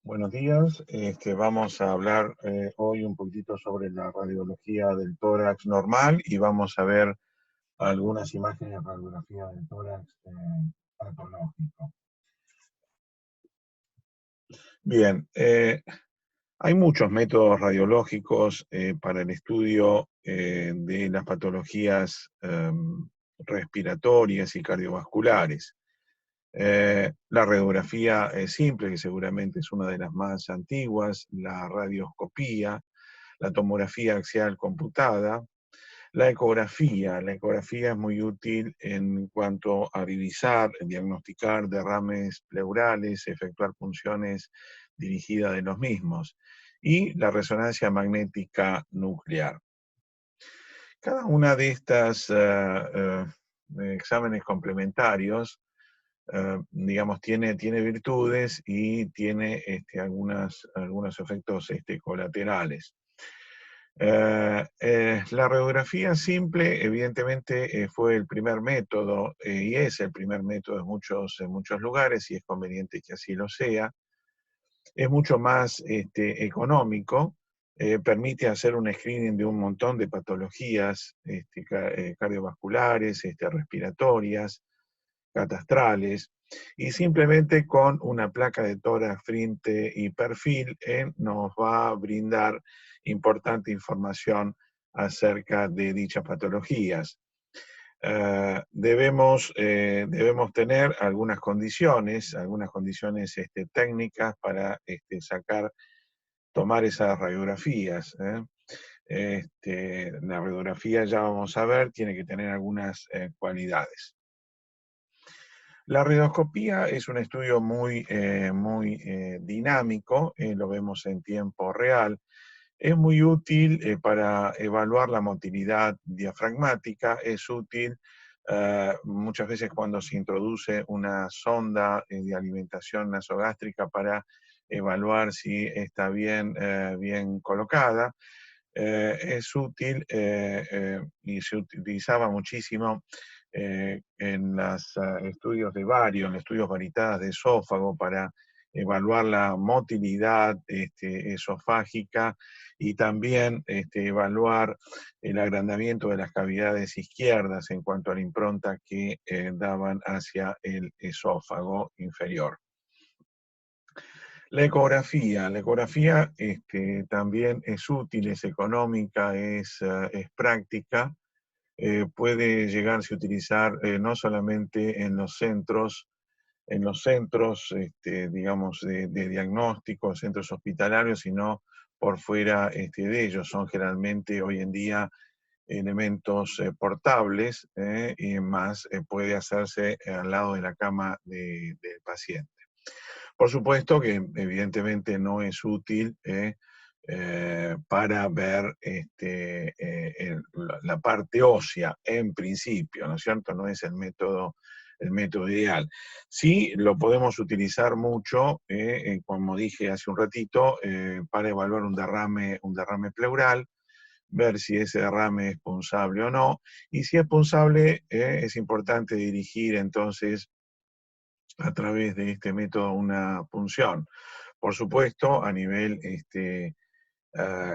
Buenos días. Vamos a hablar hoy un poquitito sobre la radiología del tórax normal y vamos a ver algunas imágenes de radiografía del tórax patológico. Bien, hay muchos métodos radiológicos para el estudio de las patologías respiratorias y cardiovasculares. La radiografía simple, que seguramente es una de las más antiguas, la radioscopía, la tomografía axial computada, la ecografía. La ecografía es muy útil en cuanto a divisar, diagnosticar derrames pleurales, efectuar punciones dirigidas de los mismos, y la resonancia magnética nuclear. Cada una de estas exámenes complementarios digamos, tiene virtudes y tiene algunos efectos colaterales. La radiografía simple, evidentemente, fue el primer método y es el primer método en muchos lugares, y es conveniente que así lo sea. Es mucho más económico, permite hacer un screening de un montón de patologías cardiovasculares, respiratorias, catastrales, y simplemente con una placa de tórax, frente y perfil nos va a brindar importante información acerca de dichas patologías. Debemos tener algunas condiciones técnicas para tomar esas radiografías. La radiografía, ya vamos a ver, tiene que tener algunas cualidades. La radioscopía es un estudio muy dinámico, lo vemos en tiempo real. Es muy útil para evaluar la motilidad diafragmática, es útil muchas veces cuando se introduce una sonda de alimentación nasogástrica para evaluar si está bien colocada. Es útil y se utilizaba muchísimo en los estudios de bario, en estudios varitadas de esófago, para evaluar la motilidad esofágica, y también evaluar el agrandamiento de las cavidades izquierdas en cuanto a la impronta que daban hacia el esófago inferior. La ecografía también es útil, es económica, es práctica. Puede llegarse a utilizar no solamente en los centros, digamos, de diagnóstico, centros hospitalarios, sino por fuera de ellos. Son generalmente hoy en día elementos portables, y más puede hacerse al lado de la cama del paciente. Por supuesto que evidentemente no es útil para ver la parte ósea en principio, ¿no es cierto? No es el método ideal. Sí lo podemos utilizar mucho, como dije hace un ratito, para evaluar un derrame pleural, ver si ese derrame es punzable o no, y si es punzable, es importante dirigir entonces a través de este método una punción. Por supuesto, a nivel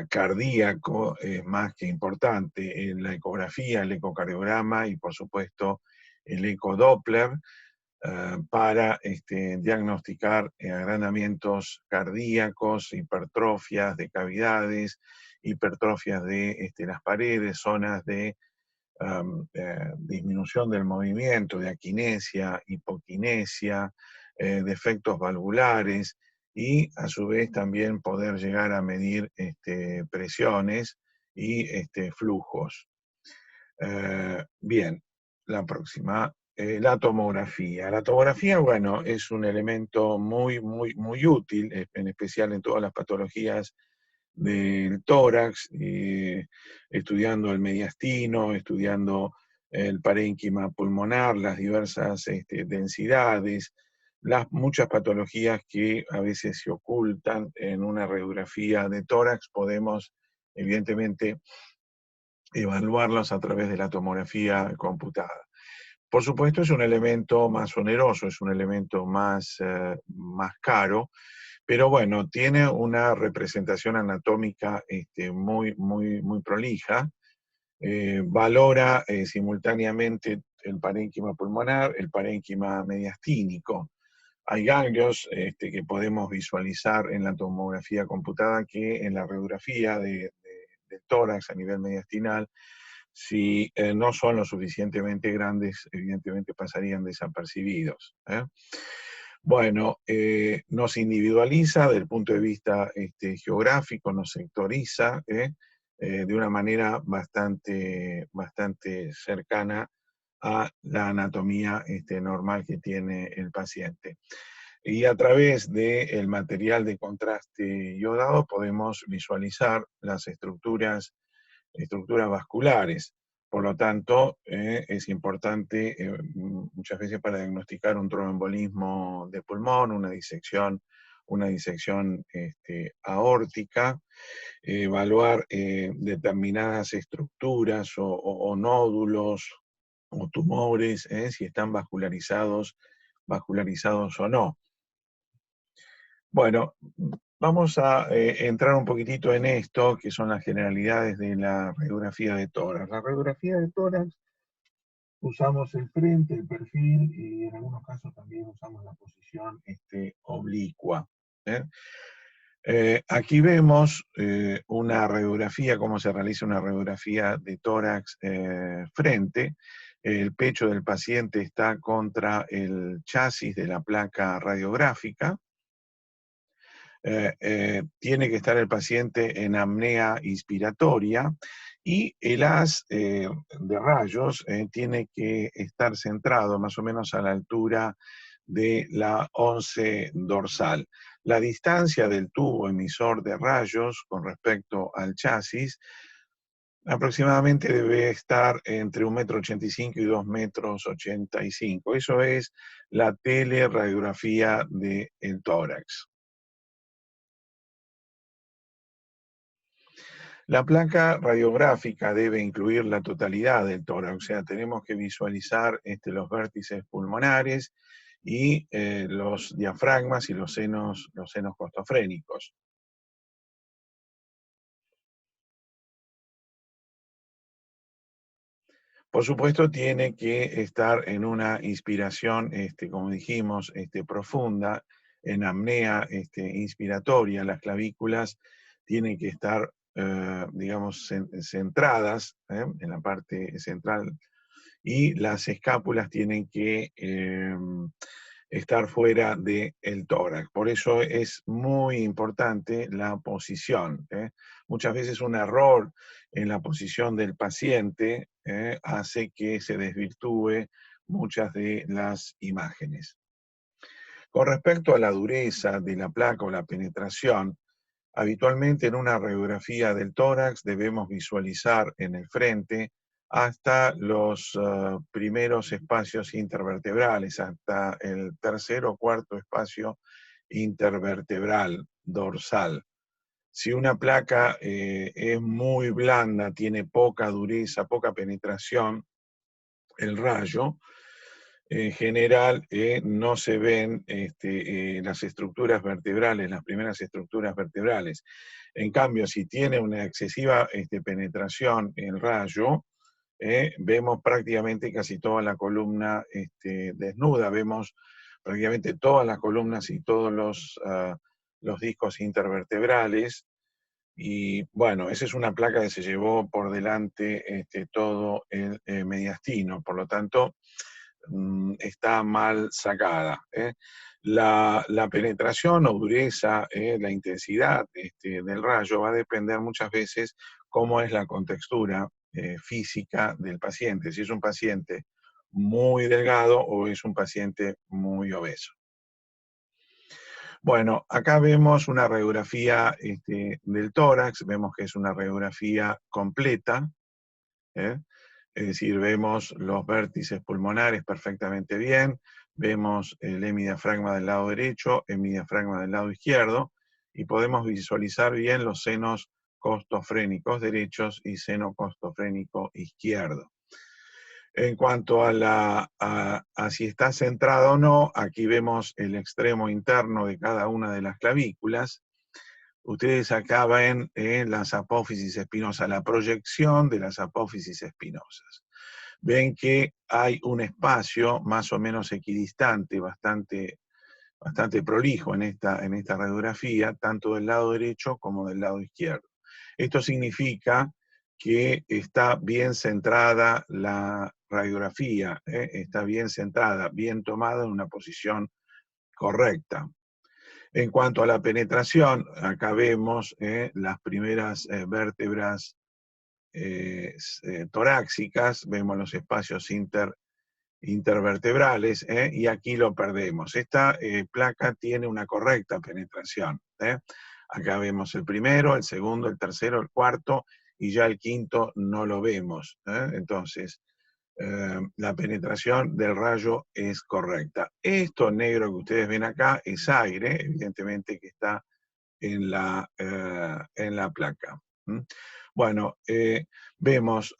cardíaco es más que importante la ecografía, el ecocardiograma y por supuesto el ecodoppler para diagnosticar agrandamientos cardíacos, hipertrofias de cavidades, hipertrofias de las paredes, zonas de disminución del movimiento, de aquinesia, hipoquinesia, defectos valvulares, y a su vez también poder llegar a medir presiones y flujos. Bien, la próxima, la tomografía. La tomografía, bueno, es un elemento muy útil, en especial en todas las patologías del tórax, estudiando el mediastino, estudiando el parénquima pulmonar, las diversas densidades, las muchas patologías que a veces se ocultan en una radiografía de tórax. Podemos evidentemente evaluarlas a través de la tomografía computada. Por supuesto es un elemento más oneroso, es un elemento más caro, pero bueno, tiene una representación anatómica muy prolija. Valora simultáneamente el parénquima pulmonar, el parénquima mediastínico. Hay ganglios que podemos visualizar en la tomografía computada que en la radiografía del tórax a nivel mediastinal, si no son lo suficientemente grandes, evidentemente pasarían desapercibidos. Bueno, nos individualiza desde el punto de vista geográfico, nos sectoriza de una manera bastante cercana a la anatomía normal que tiene el paciente. Y a través del material de contraste iodado podemos visualizar las estructuras vasculares. Por lo tanto, es importante muchas veces para diagnosticar un tromboembolismo de pulmón, una disección aórtica, evaluar determinadas estructuras o nódulos o tumores, si están vascularizados o no. Bueno, vamos a entrar un poquitito en esto, que son las generalidades de la radiografía de tórax. La radiografía de tórax usamos el frente, el perfil y en algunos casos también usamos la posición oblicua. ¿eh? Aquí vemos una radiografía, cómo se realiza una radiografía de tórax frente. El pecho del paciente está contra el chasis de la placa radiográfica. Tiene que estar el paciente en apnea inspiratoria y el haz de rayos tiene que estar centrado más o menos a la altura de la 11 dorsal. La distancia del tubo emisor de rayos con respecto al chasis aproximadamente debe estar entre 1,85 m y 2,85 m. Eso es la teleradiografía del tórax. La placa radiográfica debe incluir la totalidad del tórax, o sea, tenemos que visualizar los vértices pulmonares y los diafragmas y los senos costofrénicos. Por supuesto, tiene que estar en una inspiración, como dijimos, profunda, en apnea inspiratoria. Las clavículas tienen que estar, digamos, centradas en la parte central y las escápulas tienen que estar fuera del tórax. Por eso es muy importante la posición. Muchas veces un error en la posición del paciente hace que se desvirtúe muchas de las imágenes. Con respecto a la dureza de la placa o la penetración, habitualmente en una radiografía del tórax debemos visualizar en el frente hasta los primeros espacios intervertebrales, hasta el tercer o cuarto espacio intervertebral dorsal. Si una placa es muy blanda, tiene poca dureza, poca penetración, el rayo, en general no se ven las estructuras vertebrales, las primeras estructuras vertebrales. En cambio, si tiene una excesiva penetración el rayo, vemos prácticamente casi toda la columna desnuda, vemos prácticamente todas las columnas y todos los discos intervertebrales. Y bueno, esa es una placa que se llevó por delante todo el mediastino, por lo tanto está mal sacada. La penetración o dureza, la intensidad del rayo va a depender muchas veces cómo es la contextura física del paciente, si es un paciente muy delgado o es un paciente muy obeso. Bueno, acá vemos una radiografía del tórax, vemos que es una radiografía completa, ¿eh? Es decir, vemos los vértices pulmonares perfectamente bien, vemos el hemidiafragma del lado derecho, hemidiafragma del lado izquierdo, y podemos visualizar bien los senos costofrénicos derechos y seno costofrénico izquierdo. En cuanto a si está centrada o no, aquí vemos el extremo interno de cada una de las clavículas. Ustedes acá ven las apófisis espinosas, la proyección de las apófisis espinosas. Ven que hay un espacio más o menos equidistante, bastante prolijo en esta radiografía, tanto del lado derecho como del lado izquierdo. Esto significa que está bien centrada la radiografía, está bien centrada, bien tomada en una posición correcta. En cuanto a la penetración, acá vemos las primeras vértebras torácicas, vemos los espacios intervertebrales, y aquí lo perdemos. Esta placa tiene una correcta penetración. Acá vemos el primero, el segundo, el tercero, el cuarto, y ya el quinto no lo vemos. Entonces, la penetración del rayo es correcta. Esto negro que ustedes ven acá es aire, evidentemente que está en la placa. Bueno, vemos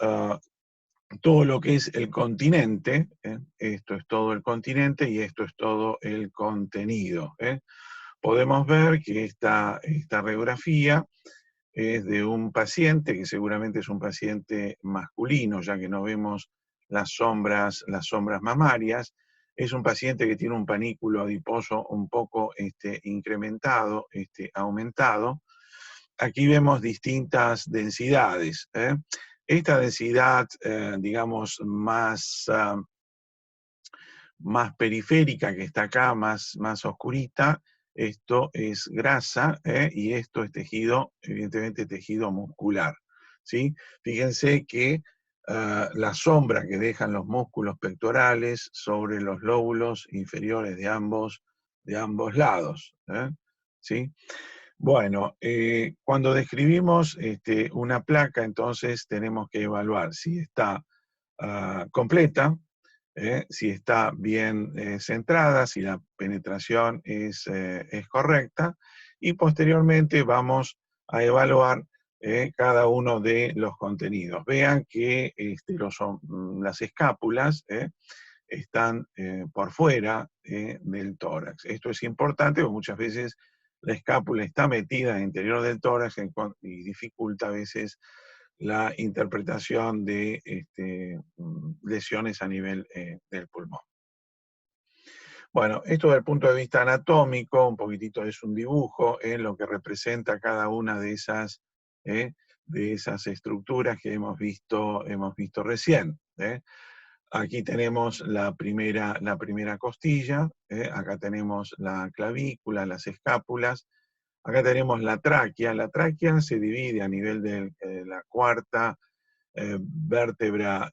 todo lo que es el continente, esto es todo el continente y esto es todo el contenido. Podemos ver que esta radiografía es de un paciente, que seguramente es un paciente masculino, ya que no vemos las sombras mamarias. Es un paciente que tiene un panículo adiposo un poco incrementado, aumentado. Aquí vemos distintas densidades. Esta densidad, digamos, más periférica, que está acá, más oscurita, esto es grasa, y esto es tejido, evidentemente tejido muscular, ¿sí? Fíjense que la sombra que dejan los músculos pectorales sobre los lóbulos inferiores de ambos lados, ¿sí? Bueno, cuando describimos una placa, entonces tenemos que evaluar si está completa, si está bien centrada, si la penetración es correcta, y posteriormente vamos a evaluar cada uno de los contenidos. Vean que las escápulas están por fuera del tórax. Esto es importante porque muchas veces la escápula está metida en el interior del tórax y dificulta a veces la interpretación de lesiones a nivel del pulmón. Bueno, esto desde el punto de vista anatómico, un poquitito es un dibujo en lo que representa cada una de esas estructuras que hemos visto recién. Aquí tenemos la primera costilla, acá tenemos la clavícula, las escápulas, acá tenemos la tráquea. La tráquea se divide a nivel de la cuarta vértebra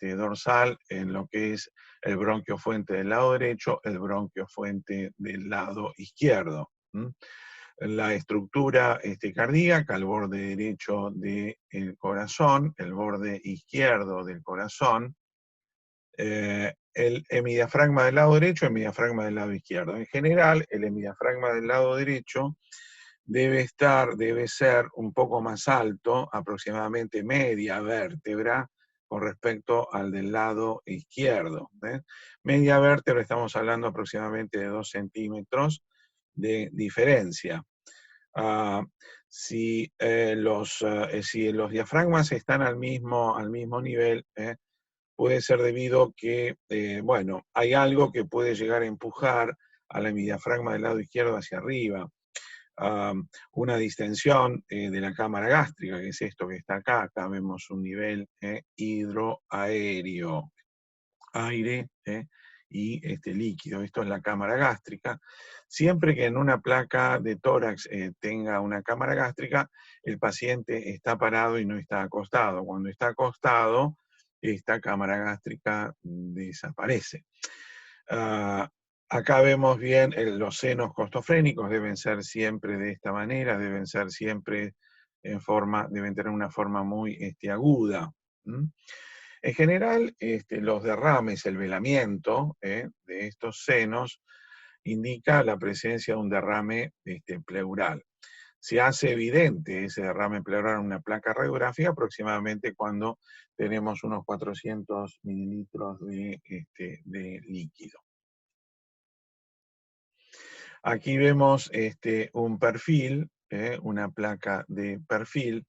dorsal en lo que es el bronquio fuente del lado derecho, el bronquio fuente del lado izquierdo. La estructura cardíaca, el borde derecho del corazón, el borde izquierdo del corazón, el hemidiafragma del lado derecho, el hemidiafragma del lado izquierdo. En general, el hemidiafragma del lado derecho debe ser un poco más alto, aproximadamente media vértebra, con respecto al del lado izquierdo. Media vértebra, estamos hablando aproximadamente de 2 centímetros de diferencia. Si los diafragmas están al mismo nivel, puede ser debido que, bueno, hay algo que puede llegar a empujar al hemidiafragma del lado izquierdo hacia arriba. Una distensión de la cámara gástrica, que es esto que está acá. Acá vemos un nivel hidroaéreo, aire y líquido. Esto es la cámara gástrica. Siempre que en una placa de tórax tenga una cámara gástrica, el paciente está parado y no está acostado. Cuando está acostado, esta cámara gástrica desaparece. Acá vemos bien los senos costofrénicos, deben ser siempre de esta manera, deben ser siempre deben tener una forma muy aguda. En general, los derrames, el velamiento de estos senos indica la presencia de un derrame pleural. Se hace evidente ese derrame pleural en una placa radiográfica aproximadamente cuando tenemos unos 400 mililitros de líquido. Aquí vemos un perfil, una placa de perfil.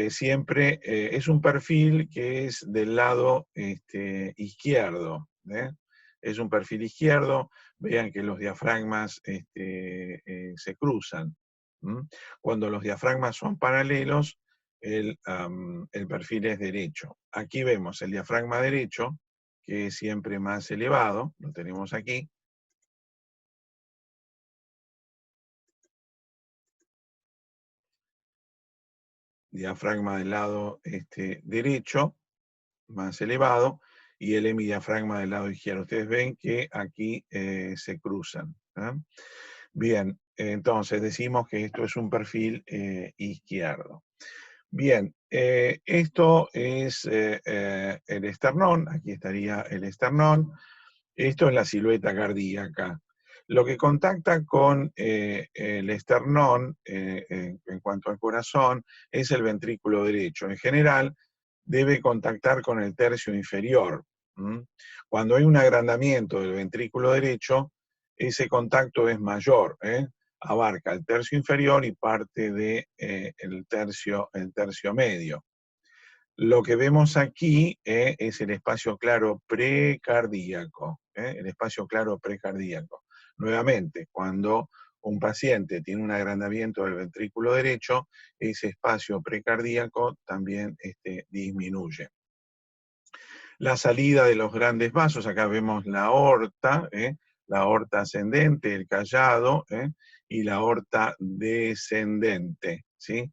Siempre es un perfil que es del lado izquierdo. Es un perfil izquierdo. Vean que los diafragmas se cruzan. Cuando los diafragmas son paralelos, el perfil es derecho. Aquí vemos el diafragma derecho, que es siempre más elevado, lo tenemos aquí. Diafragma del lado derecho, más elevado, y el hemidiafragma del lado izquierdo. Ustedes ven que aquí se cruzan. Bien, entonces decimos que esto es un perfil izquierdo. Bien, esto es el esternón, aquí estaría el esternón. Esto es la silueta cardíaca. Lo que contacta con el esternón en cuanto al corazón es el ventrículo derecho. En general, debe contactar con el tercio inferior. Cuando hay un agrandamiento del ventrículo derecho, ese contacto es mayor. Abarca el tercio inferior y parte del el tercio medio. Lo que vemos aquí es el espacio claro precardíaco, el espacio claro precardíaco. Nuevamente, cuando un paciente tiene un agrandamiento del ventrículo derecho, ese espacio precardíaco también disminuye. La salida de los grandes vasos, acá vemos la aorta ascendente, el callado, y la aorta descendente, ¿sí?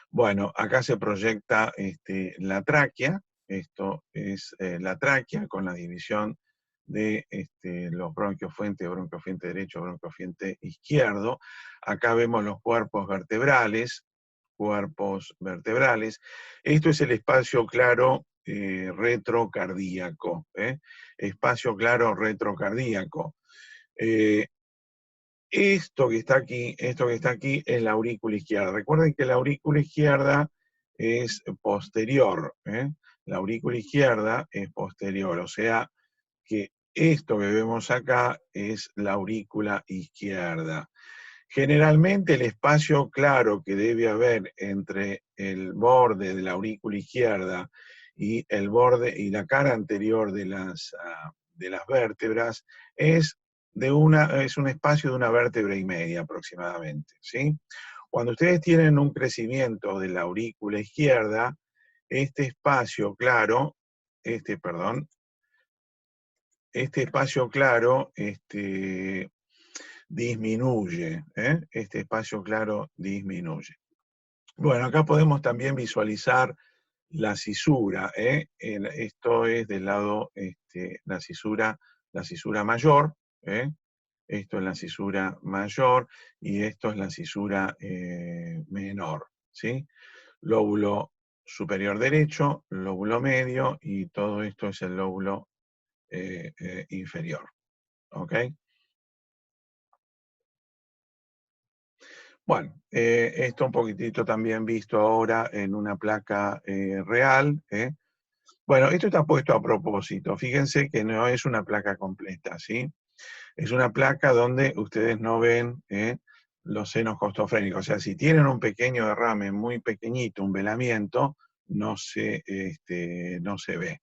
Bueno, acá se proyecta la tráquea. Esto es la tráquea con la división de los bronquiofuente derecho, bronquiofuente izquierdo. Acá vemos los cuerpos vertebrales. Esto es el espacio claro retrocardíaco. Espacio claro retrocardíaco. Esto que está aquí es la aurícula izquierda. Recuerden que la aurícula izquierda es posterior. La aurícula izquierda es posterior, o sea que esto que vemos acá es la aurícula izquierda. Generalmente el espacio claro que debe haber entre el borde de la aurícula izquierda y el borde y la cara anterior de las vértebras es un espacio de una vértebra y media aproximadamente, ¿sí? Cuando ustedes tienen un crecimiento de la aurícula izquierda, este espacio claro, este espacio claro, disminuye, este espacio claro disminuye. Bueno, acá podemos también visualizar la cisura, esto es del lado, la cisura mayor, esto es la cisura mayor y esto es la cisura menor, ¿sí? Lóbulo superior derecho, lóbulo medio y todo esto es el lóbulo inferior, ¿ok? Bueno, esto un poquitito también visto ahora en una placa real. Bueno, esto está puesto a propósito. Fíjense que no es una placa completa, ¿sí? Es una placa donde ustedes no ven los senos costofrénicos. O sea, si tienen un pequeño derrame muy pequeñito, un velamiento, no no se ve.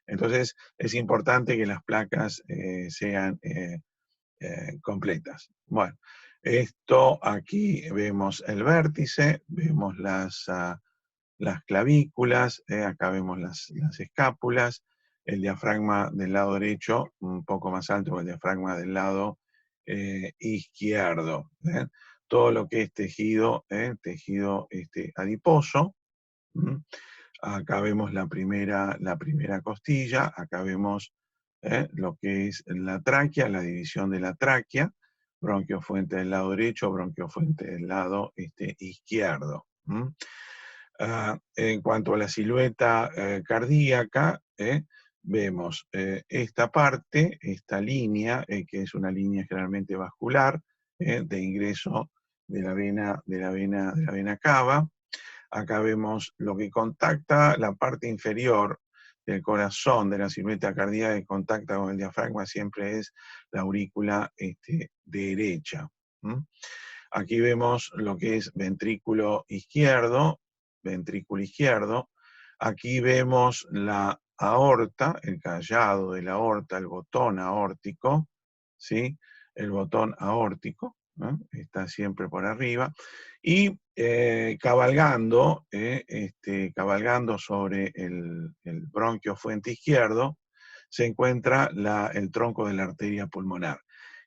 Entonces, es importante que las placas sean completas. Bueno, esto aquí vemos el vértice, vemos las clavículas, acá vemos las escápulas, el diafragma del lado derecho un poco más alto que el diafragma del lado izquierdo. Todo lo que es tejido, tejido adiposo. Acá vemos la primera costilla, acá vemos lo que es la tráquea, la división de la tráquea, bronquiofuente del lado derecho, bronquiofuente del lado izquierdo. En cuanto a la silueta cardíaca, vemos esta parte, esta línea, que es una línea generalmente vascular, de ingreso la vena cava. Acá vemos lo que contacta la parte inferior del corazón de la silueta cardíaca, que contacta con el diafragma, siempre es la aurícula derecha. Aquí vemos lo que es ventrículo izquierdo. Aquí vemos la aorta, el callado de la aorta, el botón aórtico, ¿sí? El botón aórtico, ¿no? Está siempre por arriba. Y cabalgando sobre el bronquio fuente izquierdo, se encuentra el tronco de la arteria pulmonar.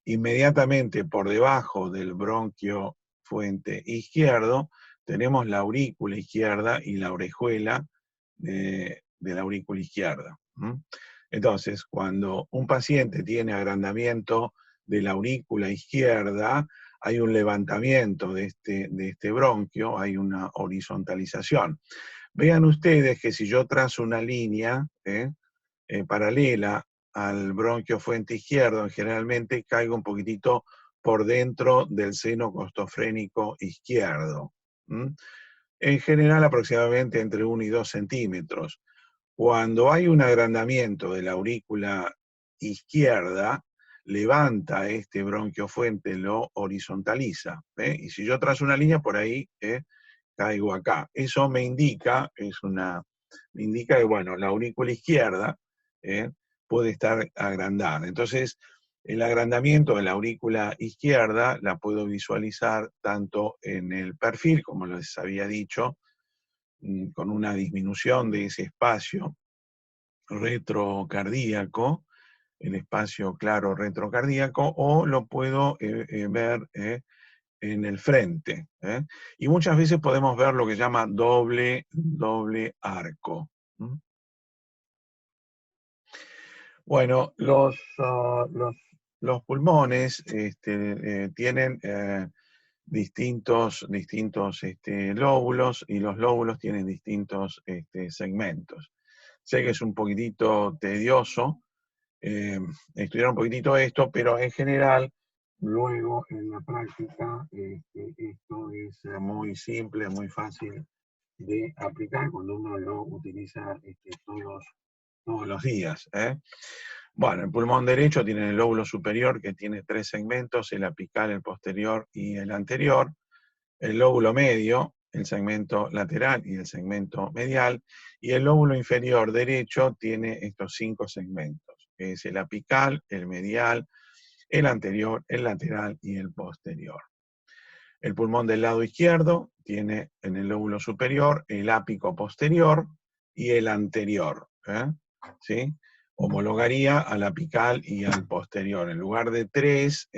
Inmediatamente por debajo del bronquio fuente izquierdo tenemos la aurícula izquierda y la orejuela de la aurícula izquierda. Entonces, cuando un paciente tiene agrandamiento de la aurícula izquierda, hay un levantamiento de este bronquio, hay una horizontalización. Vean ustedes que si yo trazo una línea paralela al bronquio fuente izquierdo, generalmente caigo un poquitito por dentro del seno costofrénico izquierdo. En general aproximadamente entre 1 y 2 centímetros. Cuando hay un agrandamiento de la aurícula izquierda, levanta este bronquio fuente, lo horizontaliza. Y si yo trazo una línea por ahí, caigo acá. Eso me indica que, bueno, la aurícula izquierda puede estar agrandada. Entonces, el agrandamiento de la aurícula izquierda la puedo visualizar tanto en el perfil, como les había dicho, con una disminución de ese espacio retrocardíaco, el espacio claro retrocardíaco, o lo puedo ver en el frente. Y muchas veces podemos ver lo que se llama doble arco. Bueno, los pulmones tienen distintos lóbulos, y los lóbulos tienen distintos segmentos. Sé que es un poquitito tedioso estudiar un poquitito esto, pero en general, luego en la práctica, esto es muy simple, muy fácil de aplicar cuando uno lo utiliza todos los días. Bueno, el pulmón derecho tiene el lóbulo superior, que tiene 3 segmentos, el apical, el posterior y el anterior. El lóbulo medio, el segmento lateral y el segmento medial, y el lóbulo inferior derecho tiene estos 5 segmentos, que es el apical, el medial, el anterior, el lateral y el posterior. El pulmón del lado izquierdo tiene en el lóbulo superior el ápico posterior y el anterior, ¿sí? Homologaría al apical y al posterior. En lugar de 3,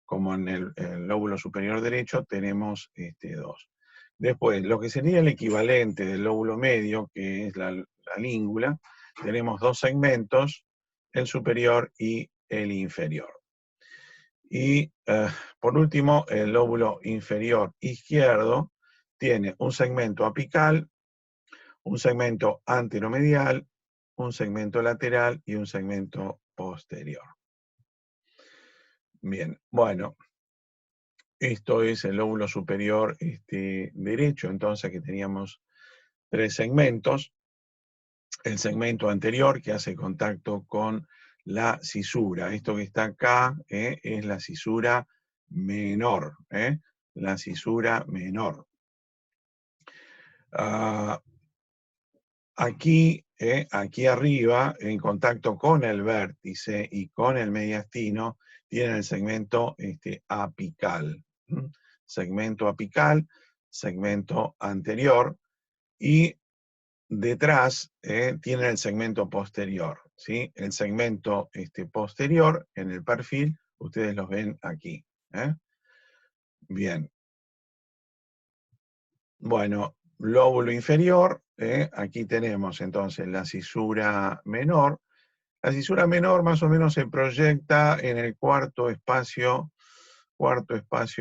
como en el lóbulo superior derecho, tenemos 2. Después, lo que sería el equivalente del lóbulo medio, que es la língula, tenemos 2 segmentos, el superior y el inferior. Y por último, el lóbulo inferior izquierdo tiene un segmento apical, un segmento anteromedial, un segmento lateral y un segmento posterior. Bien, bueno, esto es el lóbulo superior derecho, entonces que teníamos 3 segmentos. El segmento anterior que hace contacto con la cisura. Esto que está acá es la cisura menor. La cisura menor. Aquí arriba, en contacto con el vértice y con el mediastino, tiene el segmento apical. Segmento apical, segmento anterior, y detrás tiene el segmento posterior. ¿Sí? El segmento posterior en el perfil, ustedes los ven aquí. Bien. Bueno, lóbulo inferior, aquí tenemos entonces la cisura menor. La cisura menor más o menos se proyecta en el cuarto espacio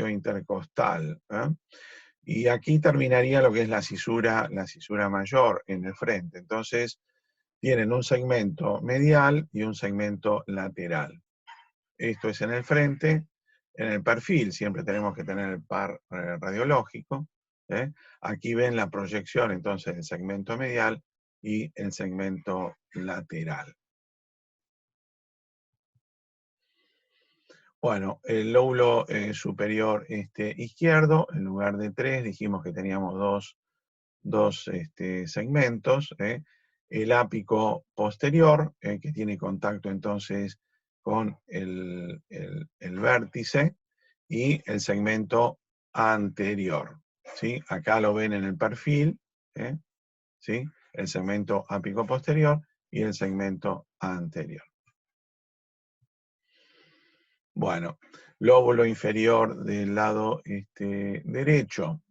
intercostal. Y aquí terminaría lo que es la cisura mayor en el frente. Entonces, tienen un segmento medial y un segmento lateral. Esto es en el frente, En el perfil siempre tenemos que tener el par radiológico. Aquí ven la proyección entonces del segmento medial y el segmento lateral. Bueno, el lóbulo superior izquierdo, en lugar de 3, dijimos que teníamos dos segmentos. El ápico posterior, que tiene contacto entonces con el vértice, y el segmento anterior. ¿Sí? Acá lo ven en el perfil, ¿sí? El segmento ápico posterior y el segmento anterior. Bueno, lóbulo inferior del lado derecho.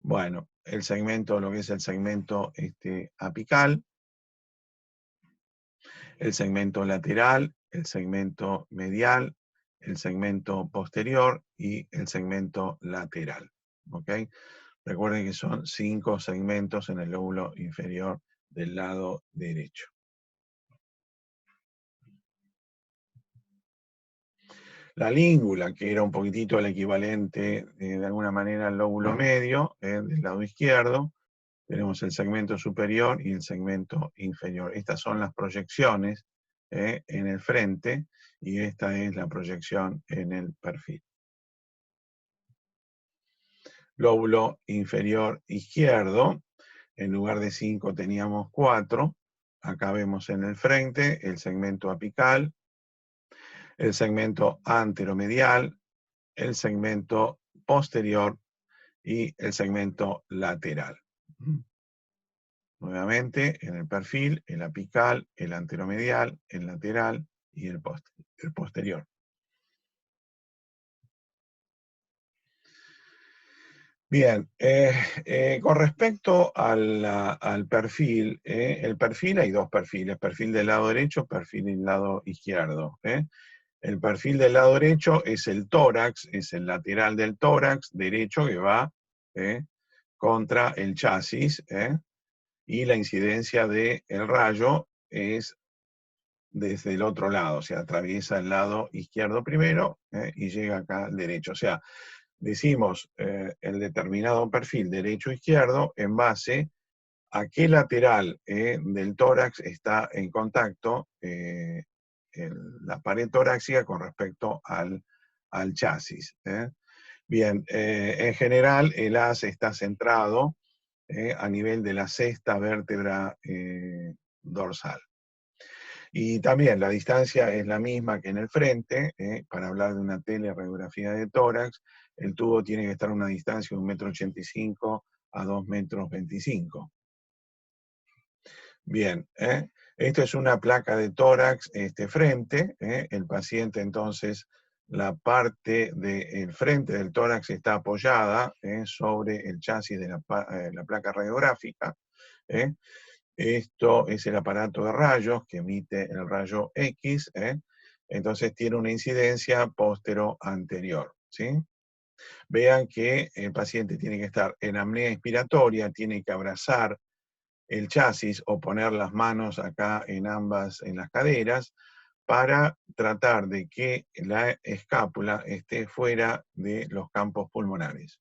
Bueno, el segmento, lo que es el segmento apical, el segmento lateral, el segmento medial, el segmento posterior y el segmento lateral. ¿Ok? Recuerden que son 5 segmentos en el lóbulo inferior del lado derecho. La língula, que era un poquitito el equivalente de alguna manera al lóbulo medio del lado izquierdo. Tenemos el segmento superior y el segmento inferior. Estas son las proyecciones en el frente y esta es la proyección en el perfil. Lóbulo inferior izquierdo, en lugar de 5 teníamos 4. Acá vemos en el frente el segmento apical, el segmento anteromedial, el segmento posterior y el segmento lateral. Nuevamente, en el perfil, el apical, el anteromedial, el lateral y el posterior. Bien, con respecto al perfil, el perfil hay dos perfiles, perfil del lado derecho, perfil del lado izquierdo. El perfil del lado derecho es el tórax, es el lateral del tórax derecho que va contra el chasis, y la incidencia del rayo es desde el otro lado, o sea, atraviesa el lado izquierdo primero y llega acá al derecho. O sea, decimos el determinado perfil derecho-izquierdo en base a qué lateral del tórax está en contacto la pared torácica con respecto al chasis. Bien, en general el haz está centrado a nivel de la sexta vértebra dorsal. Y también la distancia es la misma que en el frente. Para hablar de una teleradiografía de tórax, el tubo tiene que estar a una distancia de 1,85 m a 2,25 m. Bien, esto es una placa de tórax frente. El paciente entonces, la parte del frente del tórax está apoyada sobre el chasis de la placa radiográfica. Esto es el aparato de rayos que emite el rayo X, entonces tiene una incidencia póstero-anterior, ¿sí? Vean que el paciente tiene que estar en apnea inspiratoria, tiene que abrazar el chasis o poner las manos acá en las caderas, para tratar de que la escápula esté fuera de los campos pulmonares.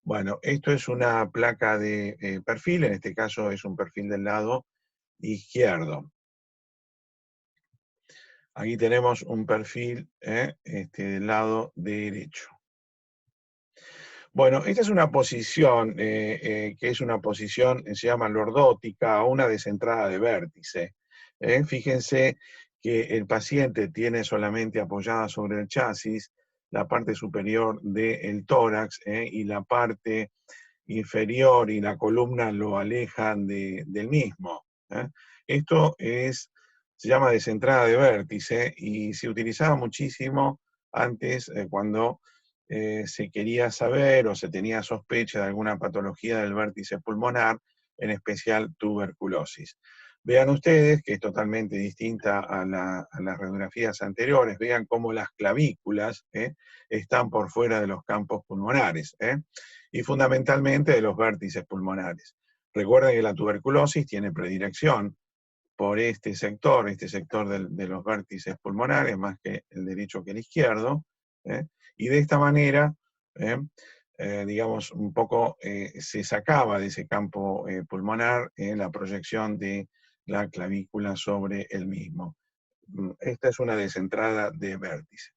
Bueno, esto es una placa de perfil, en este caso es un perfil del lado izquierdo. Aquí tenemos un perfil del lado derecho. Bueno, esta es una posición que es una posición, se llama lordótica o una descentrada de vértice. Fíjense que el paciente tiene solamente apoyada sobre el chasis la parte superior del tórax y la parte inferior y la columna lo alejan del mismo. Esto se llama descentrada de vértice y se utilizaba muchísimo antes cuando se quería saber o se tenía sospecha de alguna patología del vértice pulmonar, en especial tuberculosis. Vean ustedes que es totalmente distinta a las radiografías anteriores. Vean cómo las clavículas están por fuera de los campos pulmonares y fundamentalmente de los vértices pulmonares. Recuerden que la tuberculosis tiene predilección por este sector de los vértices pulmonares, más que el derecho que el izquierdo, ¿eh? Y de esta manera, ¿eh? Digamos, un poco se sacaba de ese campo pulmonar la proyección de la clavícula sobre el mismo. Esta es una desentrada de vértice.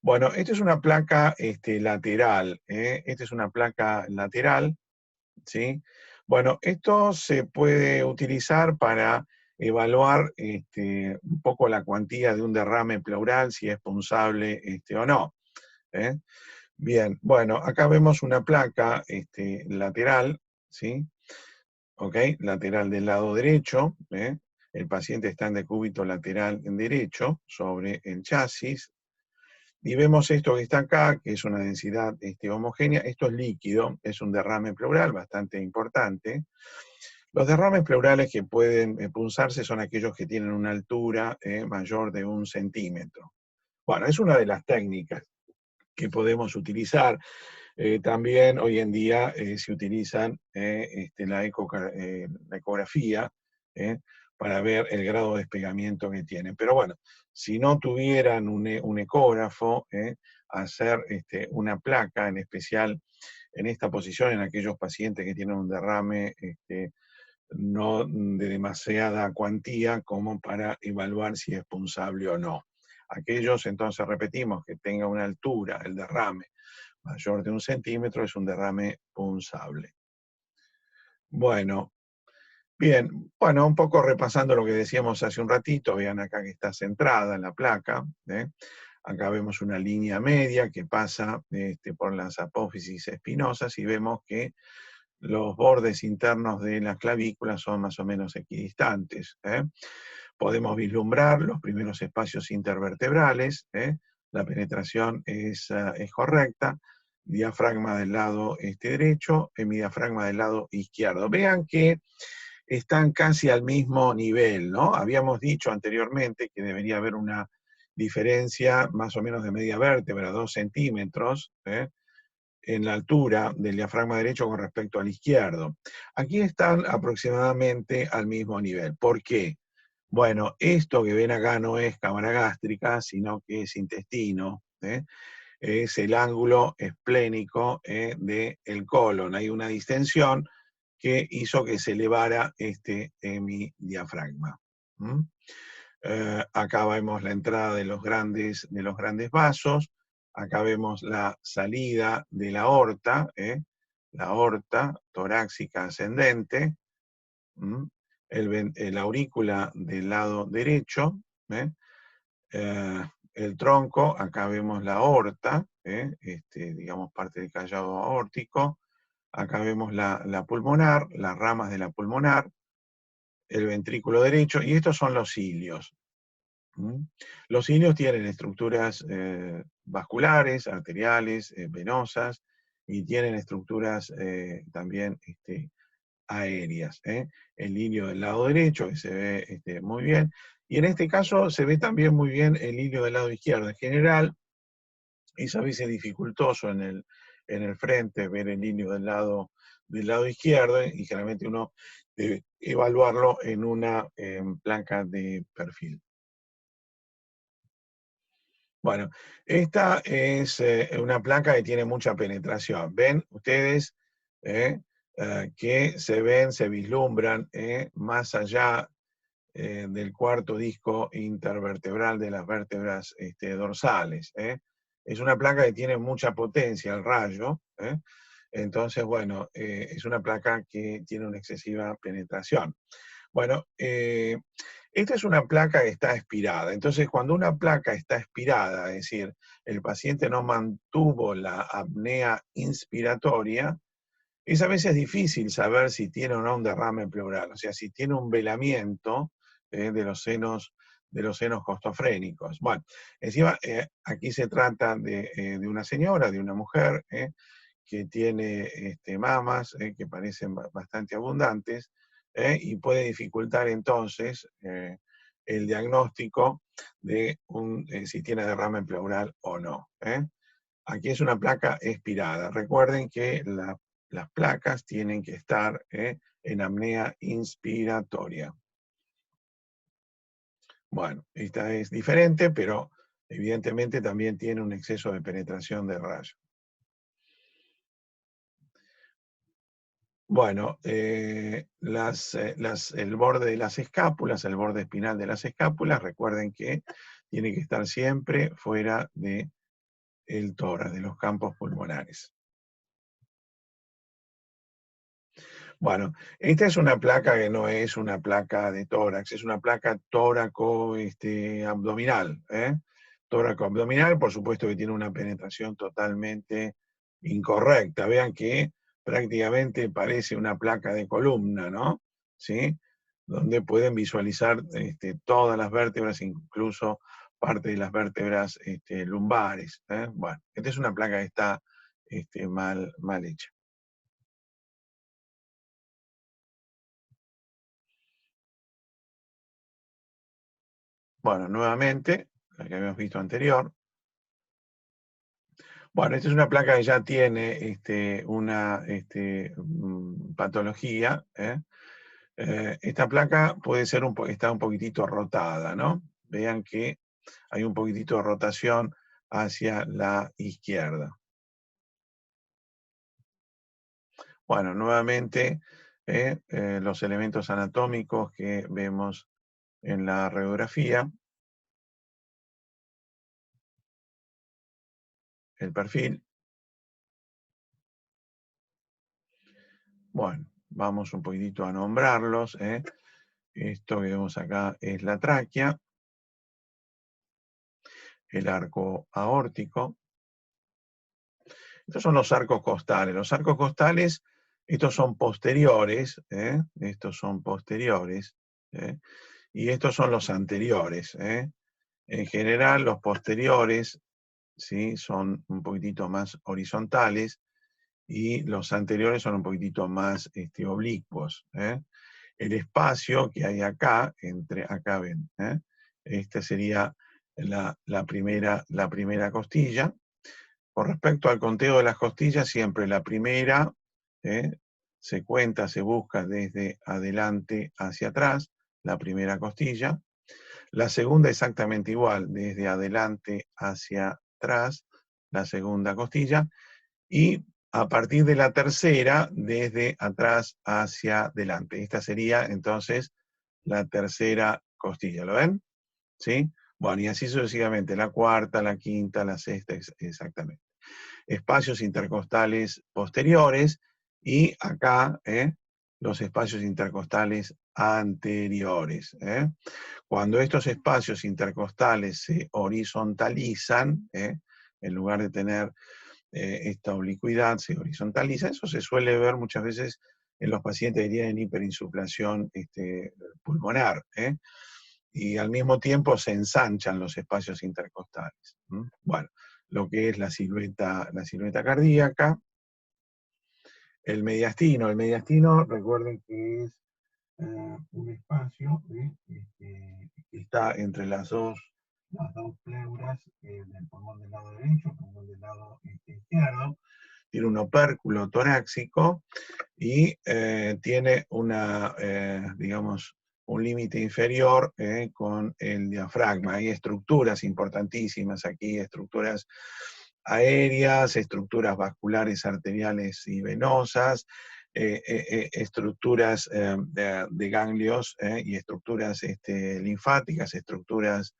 Bueno, esta es una placa lateral, esta es una placa lateral, ¿sí? Bueno, esto se puede utilizar para evaluar un poco la cuantía de un derrame pleural, si es punzable o no. ¿Eh? Bien, bueno, acá vemos una placa lateral, ¿sí? ¿Ok? Lateral del lado derecho, ¿eh? El paciente está en decúbito lateral en derecho sobre el chasis, y vemos esto que está acá, que es una densidad homogénea. Esto es líquido, es un derrame pleural bastante importante. Los derrames pleurales que pueden punzarse son aquellos que tienen una altura mayor de 1 centímetro. Bueno, es una de las técnicas que podemos utilizar. También hoy en día se utilizan la ecografía para ver el grado de despegamiento que tienen. Pero bueno, si no tuvieran un ecógrafo, hacer una placa, en especial en esta posición, en aquellos pacientes que tienen un derrame no de demasiada cuantía como para evaluar si es punzable o no. Aquellos, entonces repetimos, que tenga una altura, el derrame, mayor de 1 centímetro, es un derrame punzable. Bueno, bien, bueno, un poco repasando lo que decíamos hace un ratito, vean acá que está centrada en la placa, acá vemos una línea media que pasa por las apófisis espinosas y vemos que los bordes internos de las clavículas son más o menos equidistantes. Podemos vislumbrar los primeros espacios intervertebrales, la penetración es correcta, diafragma del lado derecho, hemidiafragma del lado izquierdo. Vean que están casi al mismo nivel, ¿no? Habíamos dicho anteriormente que debería haber una diferencia más o menos de media vértebra, 2 centímetros, en la altura del diafragma derecho con respecto al izquierdo. Aquí están aproximadamente al mismo nivel. ¿Por qué? Bueno, esto que ven acá no es cámara gástrica, sino que es intestino, es el ángulo esplénico del colon. Hay una distensión que hizo que se elevara mi diafragma. Acá vemos la entrada de los grandes vasos, acá vemos la salida de la aorta torácica ascendente, la aurícula del lado derecho, ¿eh? Eh, el tronco, acá vemos la aorta, digamos parte del callado aórtico, acá vemos la pulmonar, las ramas de la pulmonar, el ventrículo derecho, y estos son los cilios. Los cilios tienen estructuras vasculares, arteriales, venosas, y tienen estructuras también aéreas. El hilio del lado derecho, que se ve muy bien, y en este caso se ve también muy bien el hilio del lado izquierdo. En general, es a veces dificultoso en el frente ver el hilio del lado izquierdo, y generalmente uno debe evaluarlo en una placa de perfil. Bueno, esta es una placa que tiene mucha penetración. Ven ustedes que se vislumbran más allá del cuarto disco intervertebral de las vértebras dorsales. Es una placa que tiene mucha potencia, el rayo. Entonces, bueno, es una placa que tiene una excesiva penetración. Bueno, esta es una placa que está expirada. Entonces, cuando una placa está expirada, es decir, el paciente no mantuvo la apnea inspiratoria, es a veces difícil saber si tiene o no un derrame pleural, o sea, si tiene un velamiento de los senos costofrénicos. Bueno, encima, aquí se trata de una señora, de una mujer, que tiene mamas que parecen bastante abundantes, y puede dificultar entonces el diagnóstico de si tiene derrame pleural o no. Aquí es una placa expirada. Recuerden que las placas tienen que estar en apnea inspiratoria. Bueno, esta es diferente, pero evidentemente también tiene un exceso de penetración de rayo. Bueno, el borde de las escápulas, el borde espinal de las escápulas, recuerden que tiene que estar siempre fuera del tórax, de los campos pulmonares. Bueno, esta es una placa que no es una placa de tórax, es una placa tóraco-abdominal. Tóraco-abdominal, por supuesto que tiene una penetración totalmente incorrecta. Vean que prácticamente parece una placa de columna, ¿no? ¿Sí? Donde pueden visualizar todas las vértebras, incluso parte de las vértebras lumbares. Bueno, esta es una placa que está mal hecha. Bueno, nuevamente, la que habíamos visto anterior. Bueno, esta es una placa que ya tiene una patología. Esta placa puede ser está un poquitito rotada, ¿no? Vean que hay un poquitito de rotación hacia la izquierda. Bueno, nuevamente, los elementos anatómicos que vemos en la radiografía, el perfil. Bueno, vamos un poquitito a nombrarlos. Esto que vemos acá es la tráquea, el arco aórtico. Estos son los arcos costales. Los arcos costales, estos son posteriores, estos son posteriores, y estos son los anteriores. En general, los posteriores, ¿sí?, son un poquitito más horizontales y los anteriores son un poquitito más oblicuos. El espacio que hay acá, acá ven, esta sería la primera costilla. Con respecto al conteo de las costillas, siempre la primera se cuenta, se busca desde adelante hacia atrás, la primera costilla. La segunda exactamente igual, desde adelante hacia atrás, la segunda costilla. Y a partir de la tercera, desde atrás hacia adelante. Esta sería entonces la tercera costilla, ¿lo ven? ¿Sí? Bueno, y así sucesivamente, la cuarta, la quinta, la sexta, exactamente. Espacios intercostales posteriores y acá los espacios intercostales anteriores. Cuando estos espacios intercostales se horizontalizan, en lugar de tener esta oblicuidad, se horizontaliza. Eso se suele ver muchas veces en los pacientes que tienen hiperinsuflación pulmonar. Y al mismo tiempo se ensanchan los espacios intercostales. Bueno, lo que es la silueta cardíaca. El mediastino, recuerden que es un espacio que está entre las dos pleuras del pulmón del lado derecho, pulmón del lado izquierdo. Tiene un opérculo torácico y tiene digamos, un límite inferior con el diafragma. Hay estructuras importantísimas aquí, estructuras aéreas, estructuras vasculares, arteriales y venosas, estructuras de ganglios y estructuras linfáticas, estructuras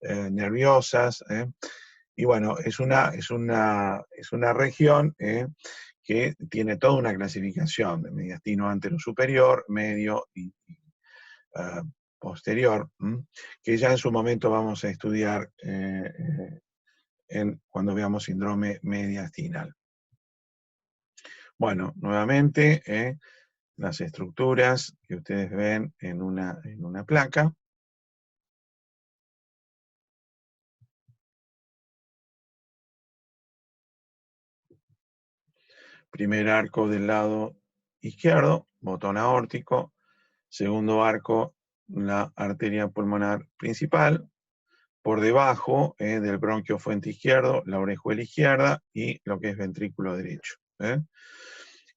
nerviosas. Y bueno, es una región que tiene toda una clasificación de mediastino antero superior, medio y posterior, que ya en su momento vamos a estudiar cuando veamos síndrome mediastinal. Bueno, nuevamente, las estructuras que ustedes ven en una placa. Primer arco del lado izquierdo, botón aórtico. Segundo arco, la arteria pulmonar principal. Por debajo del bronquio fuente izquierdo, la orejuela izquierda y lo que es ventrículo derecho.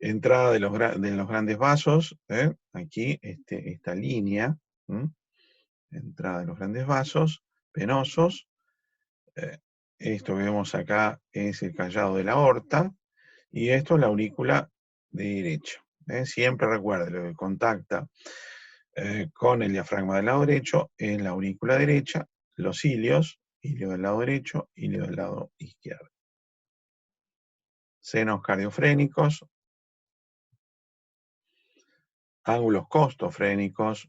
Entrada de los grandes vasos, aquí esta línea, entrada de los grandes vasos venosos, Esto que vemos acá es el callado de la aorta y esto es la aurícula derecha. Siempre recuerde, lo que contacta con el diafragma del lado derecho es la aurícula derecha, los cilios, ilio del lado derecho, ilio del lado izquierdo. Senos cardiofrénicos, ángulos costofrénicos.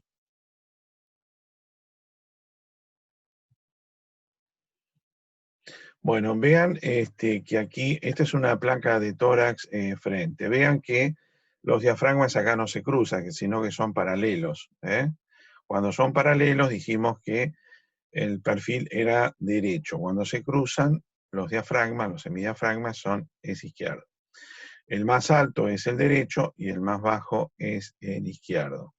Bueno, vean que aquí, esta es una placa de tórax frente. Vean que los diafragmas acá no se cruzan, sino que son paralelos. Cuando son paralelos dijimos que el perfil era derecho. Cuando se cruzan, los diafragmas, los semidiafragmas es izquierdo. El más alto es el derecho y el más bajo es el izquierdo.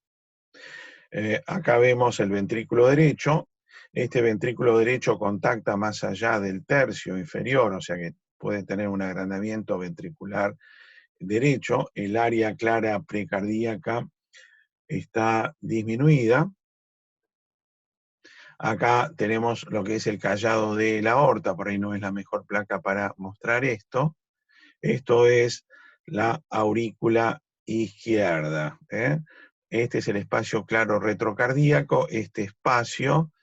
Acá vemos el ventrículo derecho. Este ventrículo derecho contacta más allá del tercio inferior, o sea que puede tener un agrandamiento ventricular derecho. El área clara precardíaca está disminuida. Acá tenemos lo que es el callado de la aorta, por ahí no es la mejor placa para mostrar esto. Esto es la aurícula izquierda. Este es el espacio claro retrocardíaco. Este espacio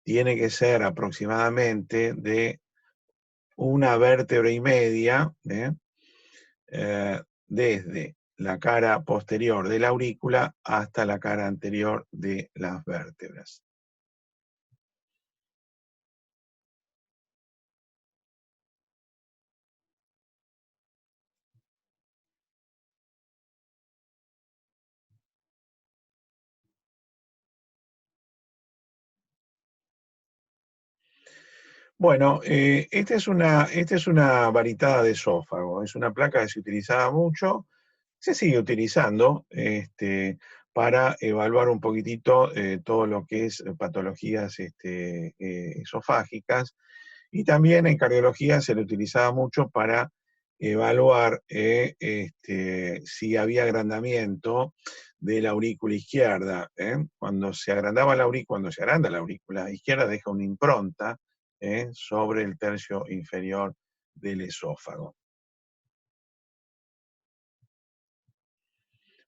tiene que ser aproximadamente de una vértebra y media, desde la cara posterior de la aurícula hasta la cara anterior de las vértebras. Bueno, esta es una varitada de esófago, es una placa que se utilizaba mucho, se sigue utilizando para evaluar un poquitito todo lo que es patologías esofágicas, y también en cardiología se le utilizaba mucho para evaluar si había agrandamiento de la aurícula izquierda. Cuando se agrandaba la aurícula, cuando se agranda la aurícula izquierda, deja una impronta sobre el tercio inferior del esófago.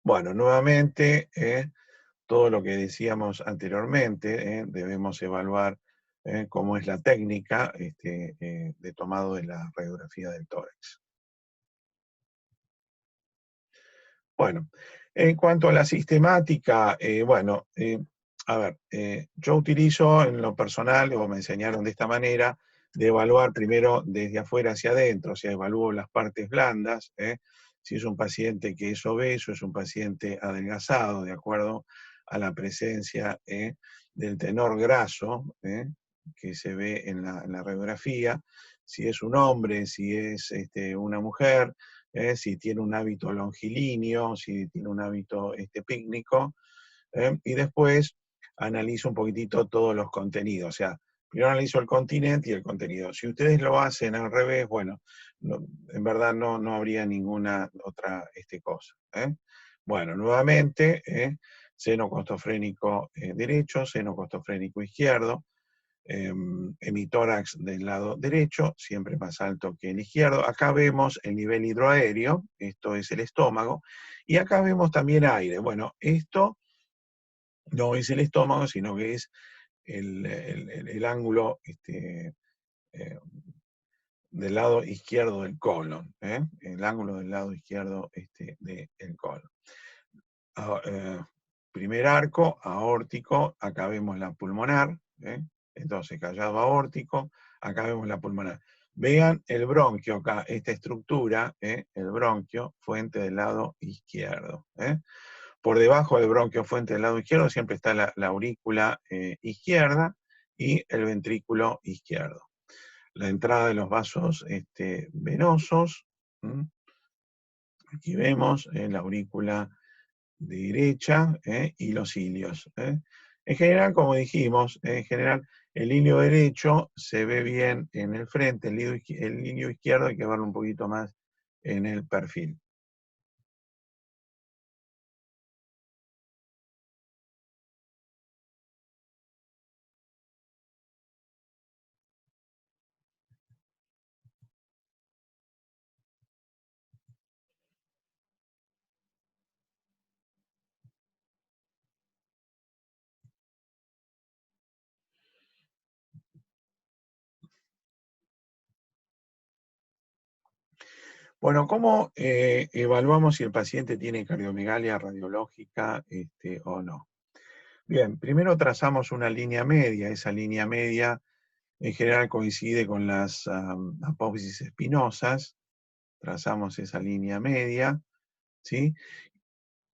Bueno, nuevamente, todo lo que decíamos anteriormente, debemos evaluar cómo es la técnica de tomado de la radiografía del tórax. Bueno, en cuanto a la sistemática, a ver, yo utilizo en lo personal, o me enseñaron de esta manera, de evaluar primero desde afuera hacia adentro, o sea, evalúo las partes blandas, si es un paciente que es obeso, es un paciente adelgazado, de acuerdo a la presencia del tenor graso que se ve en la radiografía, si es un hombre, si es una mujer, si tiene un hábito longilíneo, si tiene un hábito pícnico, y después analizo un poquitito todos los contenidos, o sea, primero analizo el continente y el contenido. Si ustedes lo hacen al revés, bueno, en verdad no habría ninguna otra cosa. Bueno, nuevamente, seno costofrénico derecho, seno costofrénico izquierdo, hemitórax del lado derecho, siempre más alto que el izquierdo. Acá vemos el nivel hidroaéreo, esto es el estómago, y acá vemos también aire. Bueno, esto no es el estómago, sino que es el ángulo eh, del lado izquierdo del colon, el ángulo del lado izquierdo del colon. Primer arco aórtico, acá vemos la pulmonar, entonces callado aórtico, acá vemos la pulmonar. Vean el bronquio acá, esta estructura, el bronquio, fuente del lado izquierdo. Por debajo del bronquio, fuente del lado izquierdo, siempre está la aurícula izquierda y el ventrículo izquierdo. La entrada de los vasos venosos, aquí vemos la aurícula derecha y los ilios. En general, como dijimos, en general el ilio derecho se ve bien en el frente, el ilio izquierdo hay que verlo un poquito más en el perfil. Bueno, ¿cómo evaluamos si el paciente tiene cardiomegalia radiológica o no? Bien, primero trazamos una línea media. Esa línea media en general coincide con las apófisis espinosas. Trazamos esa línea media, ¿sí?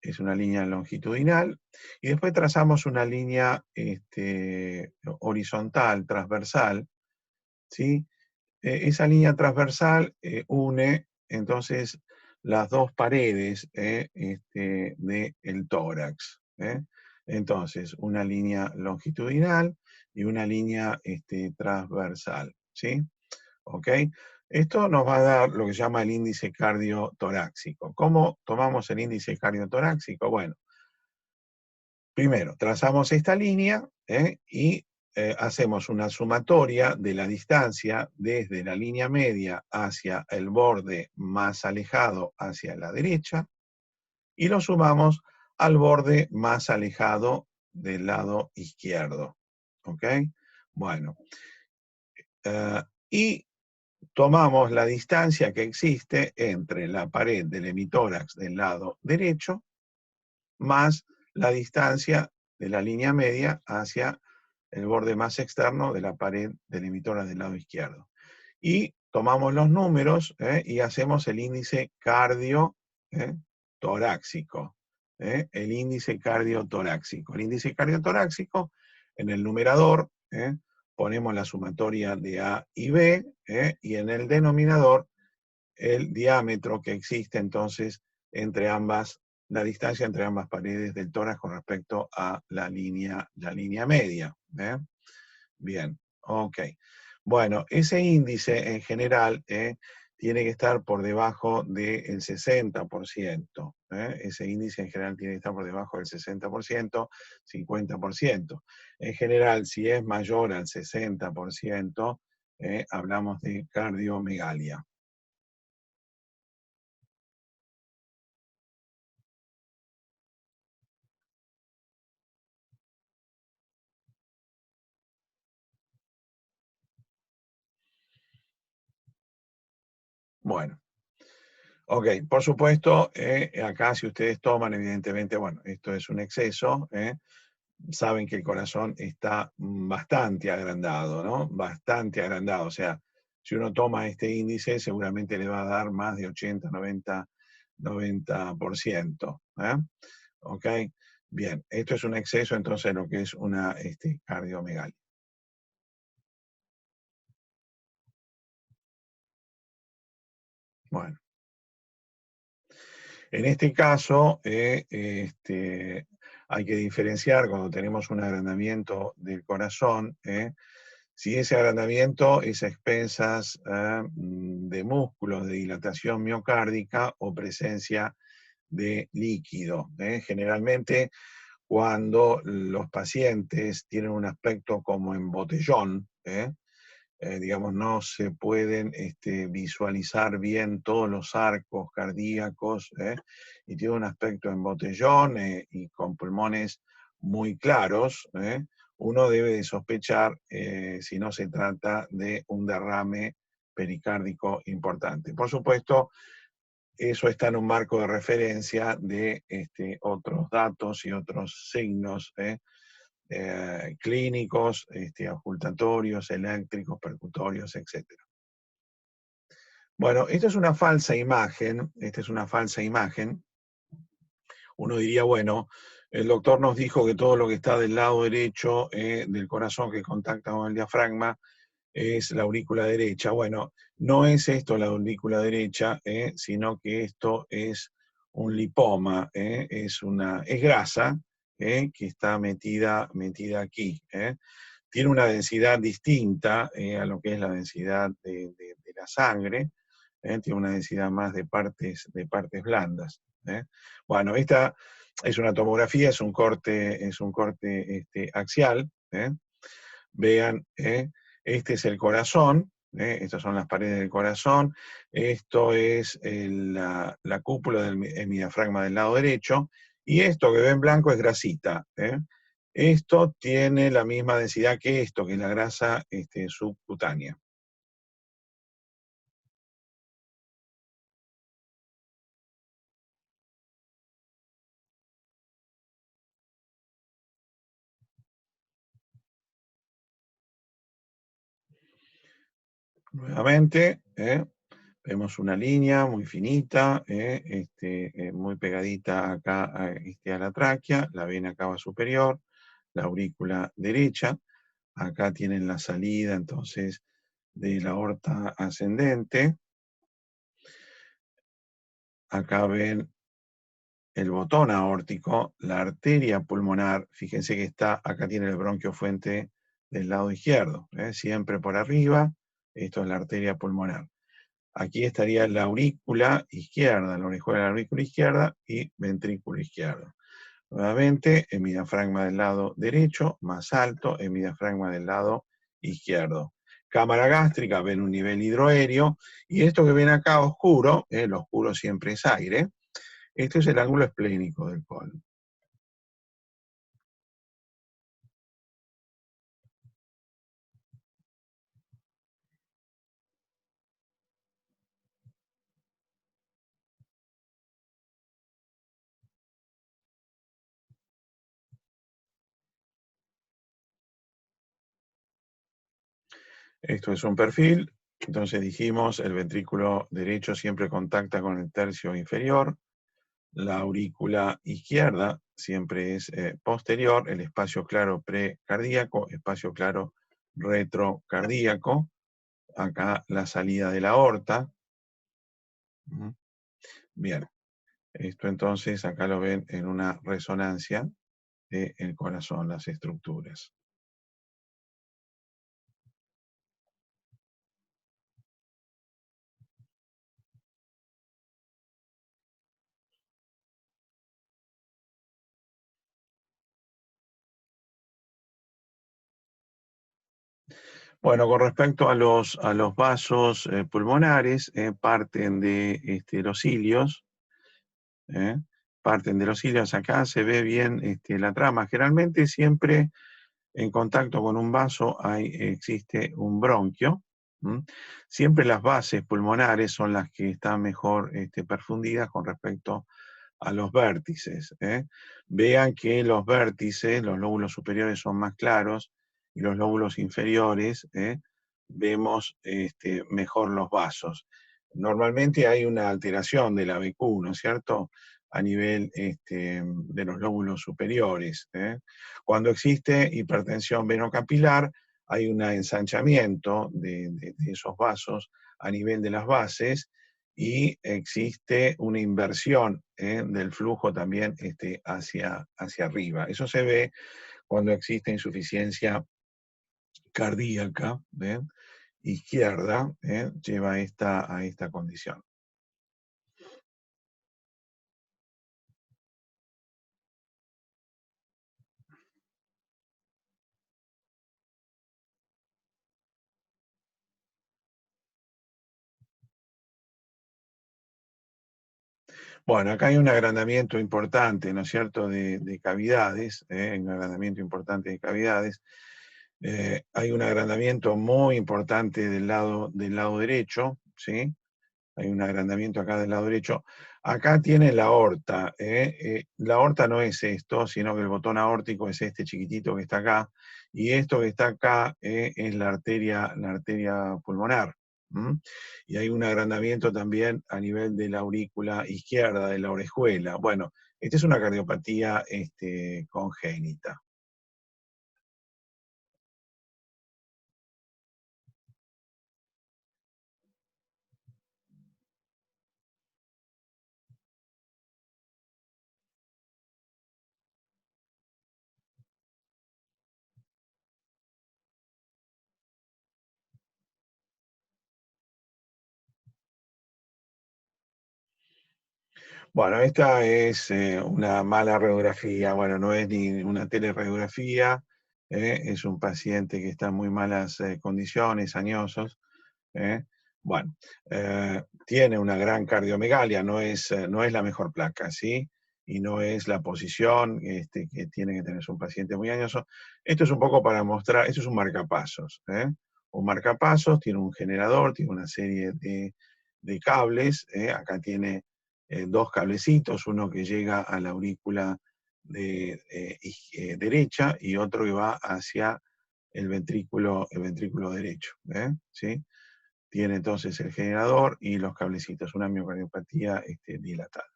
Es una línea longitudinal. Y después trazamos una línea horizontal, transversal, ¿sí? Esa línea transversal une entonces las dos paredes del tórax. Entonces, una línea longitudinal y una línea transversal. ¿Sí? ¿Ok? Esto nos va a dar lo que se llama el índice cardiotorácico. ¿Cómo tomamos el índice cardiotorácico? Bueno, primero, trazamos esta línea y hacemos una sumatoria de la distancia desde la línea media hacia el borde más alejado hacia la derecha y lo sumamos al borde más alejado del lado izquierdo. ¿Ok? Bueno, y tomamos la distancia que existe entre la pared del hemitórax del lado derecho más la distancia de la línea media hacia el borde más externo de la pared del emitor del lado izquierdo. Y tomamos los números y hacemos el índice cardio torácico. El índice cardiotorácico. El índice cardiotorácico, en el numerador, ponemos la sumatoria de A y B, y en el denominador el diámetro que existe entonces entre ambas, la distancia entre ambas paredes del tórax con respecto a la línea media. Bien, ok. Bueno, ese índice en general tiene que estar por debajo del 60%. Ese índice en general tiene que estar por debajo del 60%, 50%. En general, si es mayor al 60%, hablamos de cardiomegalia. Bueno, ok, por supuesto, acá si ustedes toman, evidentemente, bueno, esto es un exceso, saben que el corazón está bastante agrandado, ¿no? Bastante agrandado, o sea, si uno toma este índice, seguramente le va a dar más de 80, 90%. ¿Ok? Bien, esto es un exceso entonces lo que es una cardiomegalia. Bueno. En este caso, hay que diferenciar cuando tenemos un agrandamiento del corazón, si ese agrandamiento es a expensas de músculos, de dilatación miocárdica o presencia de líquido. Generalmente, cuando los pacientes tienen un aspecto como en botellón, digamos, no se pueden visualizar bien todos los arcos cardíacos, y tiene un aspecto en botellón y con pulmones muy claros, uno debe de sospechar si no se trata de un derrame pericárdico importante. Por supuesto, eso está en un marco de referencia de otros datos y otros signos clínicos, ocultatorios, eléctricos, percutorios, etc. Bueno, esto es una falsa imagen, esta es una falsa imagen. Uno diría, bueno, el doctor nos dijo que todo lo que está del lado derecho del corazón que contacta con el diafragma es la aurícula derecha. Bueno, no es esto la aurícula derecha, sino que esto es un lipoma, es grasa que está metida aquí. Tiene una densidad distinta a lo que es la densidad de la sangre, tiene una densidad más de partes blandas. Bueno, esta es una tomografía, es un corte axial. Vean, este es el corazón, estas son las paredes del corazón, esto es la cúpula del hemidiafragma del lado derecho, y esto que ven en blanco es grasita. Esto tiene la misma densidad que esto, que es la grasa subcutánea. Nuevamente, vemos una línea muy finita, muy pegadita acá a la tráquea, la vena cava superior, la aurícula derecha. Acá tienen la salida entonces de la aorta ascendente. Acá ven el botón aórtico, la arteria pulmonar. Fíjense que está, acá tiene el bronquio fuente del lado izquierdo, siempre por arriba. Esto es la arteria pulmonar. Aquí estaría la aurícula izquierda, la orejuela de la aurícula izquierda y ventrículo izquierdo. Nuevamente, el diafragma del lado derecho, más alto, el diafragma del lado izquierdo. Cámara gástrica, ven un nivel hidroaéreo, y esto que ven acá oscuro, lo oscuro siempre es aire, este es el ángulo esplénico del colon. Esto es un perfil, entonces dijimos, el ventrículo derecho siempre contacta con el tercio inferior, la aurícula izquierda siempre es posterior, el espacio claro precardíaco, espacio claro retrocardíaco, acá la salida de la aorta. Bien, esto entonces acá lo ven en una resonancia del corazón, las estructuras. Bueno, con respecto a los vasos pulmonares, parten de los cilios, ¿eh? Parten de los cilios, acá se ve bien la trama. Generalmente siempre en contacto con un vaso existe un bronquio. ¿M? Siempre las bases pulmonares son las que están mejor perfundidas con respecto a los vértices. Vean que los vértices, los lóbulos superiores son más claros y los lóbulos inferiores vemos mejor los vasos. Normalmente hay una alteración de la BQ, ¿no es cierto?, a nivel de los lóbulos superiores. Cuando existe hipertensión venocapilar, hay un ensanchamiento de esos vasos a nivel de las bases y existe una inversión del flujo también hacia arriba. Eso se ve cuando existe insuficiencia cardíaca, ¿ven? Izquierda, lleva a esta condición. Bueno, acá hay un agrandamiento importante, ¿no es cierto?, de cavidades, un agrandamiento importante de cavidades. Hay un agrandamiento muy importante del lado derecho, ¿sí? Hay un agrandamiento acá del lado derecho. Acá tiene la aorta. La aorta no es esto, sino que el botón aórtico es este chiquitito que está acá. Y esto que está acá es la arteria pulmonar. ¿M? Y hay un agrandamiento también a nivel de la aurícula izquierda, de la orejuela. Bueno, esta es una cardiopatía congénita. Bueno, esta es una mala radiografía, bueno, no es ni una teleradiografía, es un paciente que está en muy malas condiciones, añosos. ¿eh? Bueno, tiene una gran cardiomegalia, no es la mejor placa, ¿sí? Y no es la posición que tiene que tener un paciente muy añoso. Esto es un poco para mostrar, esto es un marcapasos. Un marcapasos tiene un generador, tiene una serie de cables, acá tiene dos cablecitos, uno que llega a la aurícula derecha y otro que va hacia el ventrículo derecho. ¿Sí? tiene entonces el generador y los cablecitos, una miocardiopatía dilatada.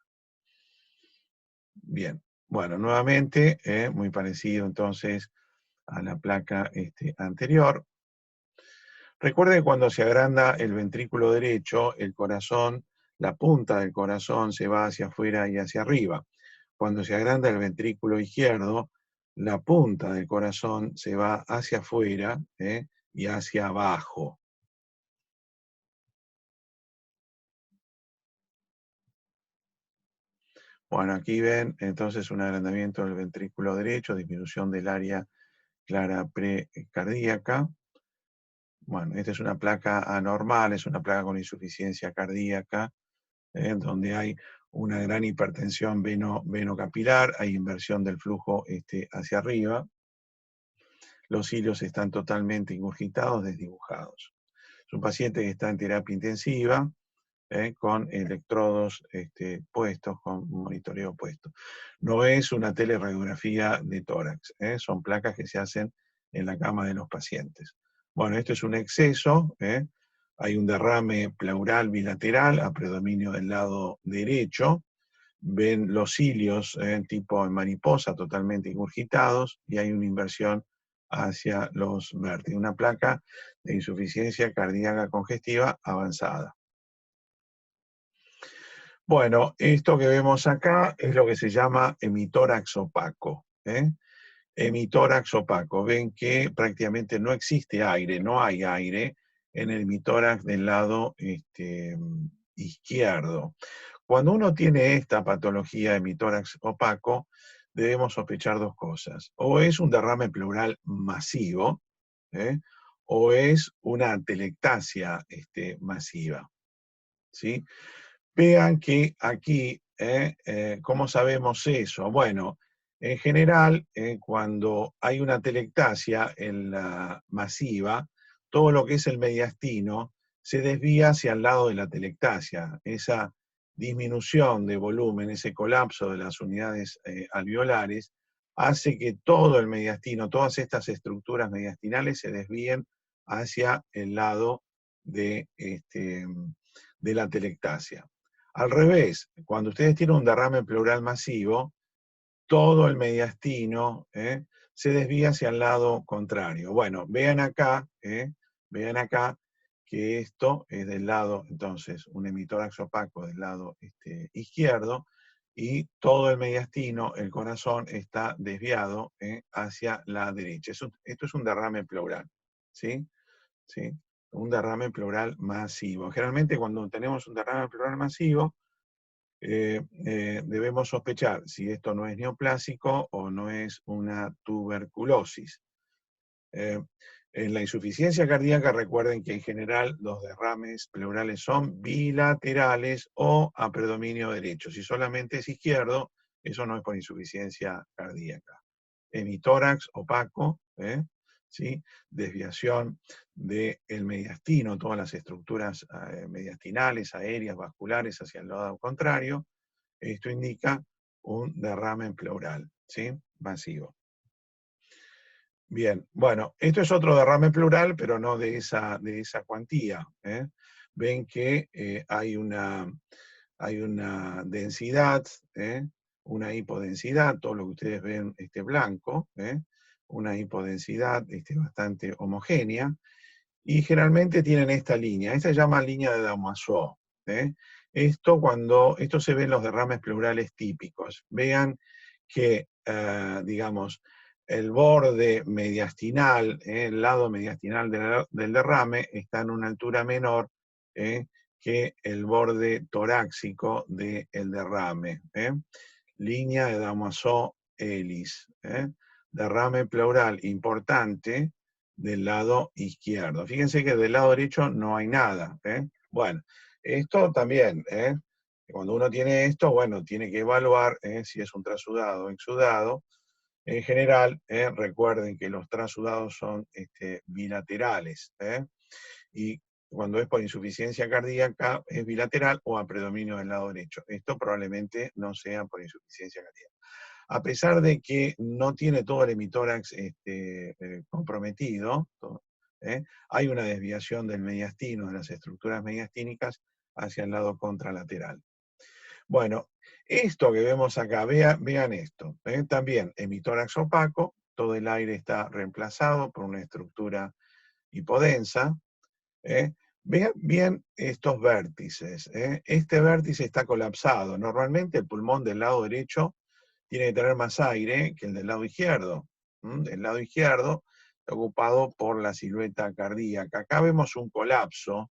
Bien, bueno, nuevamente, muy parecido entonces a la placa anterior. Recuerde que cuando se agranda el ventrículo derecho, el corazón, la punta del corazón se va hacia afuera y hacia arriba. Cuando se agranda el ventrículo izquierdo, la punta del corazón se va hacia afuera y hacia abajo. Bueno, aquí ven entonces un agrandamiento del ventrículo derecho, disminución del área clara precardíaca. Bueno, esta es una placa anormal, es una placa con insuficiencia cardíaca, donde hay una gran hipertensión venocapilar, hay inversión del flujo hacia arriba. Los cilios están totalmente ingurgitados, desdibujados. Es un paciente que está en terapia intensiva, con electrodos puestos, con monitoreo puesto. No es una teleradiografía de tórax, son placas que se hacen en la cama de los pacientes. Bueno, esto es un exceso, hay un derrame pleural bilateral a predominio del lado derecho, ven los cilios tipo en mariposa totalmente ingurgitados y hay una inversión hacia los vértices, una placa de insuficiencia cardíaca congestiva avanzada. Bueno, esto que vemos acá es lo que se llama hemitórax opaco. Hemitórax opaco. Ven que prácticamente no existe aire, no hay aire en el hemitórax del lado izquierdo. Cuando uno tiene esta patología de hemitórax opaco, debemos sospechar dos cosas. O es un derrame pleural masivo, o es una atelectasia masiva. ¿Sí? Vean que aquí, ¿cómo sabemos eso? Bueno, en general, cuando hay una telectasia en la masiva, todo lo que es el mediastino se desvía hacia el lado de la telectasia. Esa disminución de volumen, ese colapso de las unidades alveolares, hace que todo el mediastino, todas estas estructuras mediastinales se desvíen hacia el lado de la telectasia. Al revés, cuando ustedes tienen un derrame pleural masivo, todo el mediastino se desvía hacia el lado contrario. Bueno, vean acá que esto es del lado, entonces, un hemitórax opaco del lado izquierdo, y todo el mediastino, el corazón, está desviado hacia la derecha. Esto es un derrame pleural, ¿sí? ¿Sí? Un derrame pleural masivo. Generalmente cuando tenemos un derrame pleural masivo, debemos sospechar si esto no es neoplásico o no es una tuberculosis. En la insuficiencia cardíaca, recuerden que en general los derrames pleurales son bilaterales o a predominio derecho. Si solamente es izquierdo, eso no es por insuficiencia cardíaca. Hemitórax opaco, ¿sí? Desviación del mediastino, todas las estructuras mediastinales, aéreas, vasculares hacia el lado contrario. Esto indica un derrame pleural, ¿sí? Masivo. Bien, bueno, esto es otro derrame pleural, pero no de esa cuantía. Ven que hay una densidad, una hipodensidad, todo lo que ustedes ven blanco, una hipodensidad bastante homogénea, y generalmente tienen esta línea. Esta se llama línea de Damasio. Esto se ve en los derrames pleurales típicos. Vean que, digamos, el borde mediastinal, el lado mediastinal del derrame, está en una altura menor que el borde torácico del derrame. Línea de Damasio-Ellis. Derrame pleural importante del lado izquierdo. Fíjense que del lado derecho no hay nada. Bueno, esto también, cuando uno tiene esto, bueno, tiene que evaluar si es un trasudado o exudado. En general, recuerden que los trasudados son bilaterales, y cuando es por insuficiencia cardíaca es bilateral o a predominio del lado derecho. Esto probablemente no sea por insuficiencia cardíaca. A pesar de que no tiene todo el hemitórax comprometido, Hay una desviación del mediastino, de las estructuras mediastínicas, hacia el lado contralateral. Bueno, esto que vemos acá, vean esto. También hemitórax opaco, todo el aire está reemplazado por una estructura hipodensa. Vean bien estos vértices. Este vértice está colapsado. Normalmente el pulmón del lado derecho tiene que tener más aire que el del lado izquierdo. El lado izquierdo está ocupado por la silueta cardíaca. Acá vemos un colapso.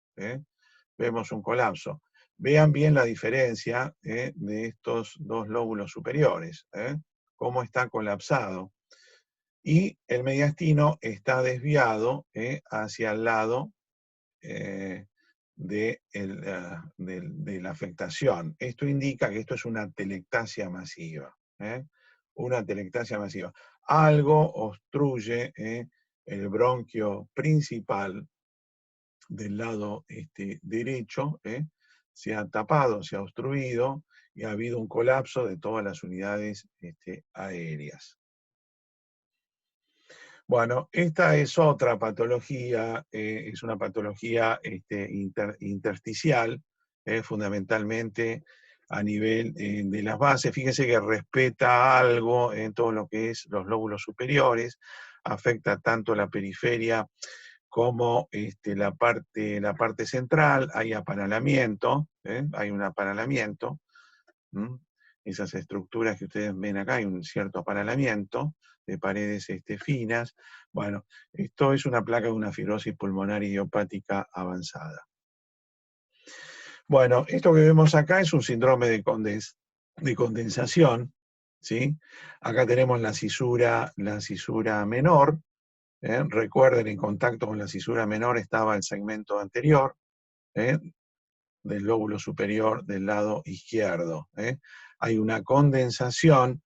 Vemos un colapso. Vean bien la diferencia de estos dos lóbulos superiores. Cómo está colapsado. Y el mediastino está desviado hacia el lado de la afectación. Esto indica que esto es una telectasia masiva. Una telectasia masiva. Algo obstruye el bronquio principal del lado derecho, se ha tapado, se ha obstruido y ha habido un colapso de todas las unidades aéreas. Bueno, esta es otra patología, es una patología intersticial, fundamentalmente a nivel de las bases. Fíjense que respeta algo en todo lo que es los lóbulos superiores, afecta tanto la periferia como la parte central, hay apanalamiento, hay un apanalamiento. Esas estructuras que ustedes ven acá, hay un cierto apanalamiento de paredes finas. Bueno, esto es una placa de una fibrosis pulmonar idiopática avanzada. Bueno, esto que vemos acá es un síndrome de condensación, ¿sí? Acá tenemos la cisura menor. Recuerden, en contacto con la cisura menor estaba el segmento anterior del lóbulo superior del lado izquierdo. Hay una condensación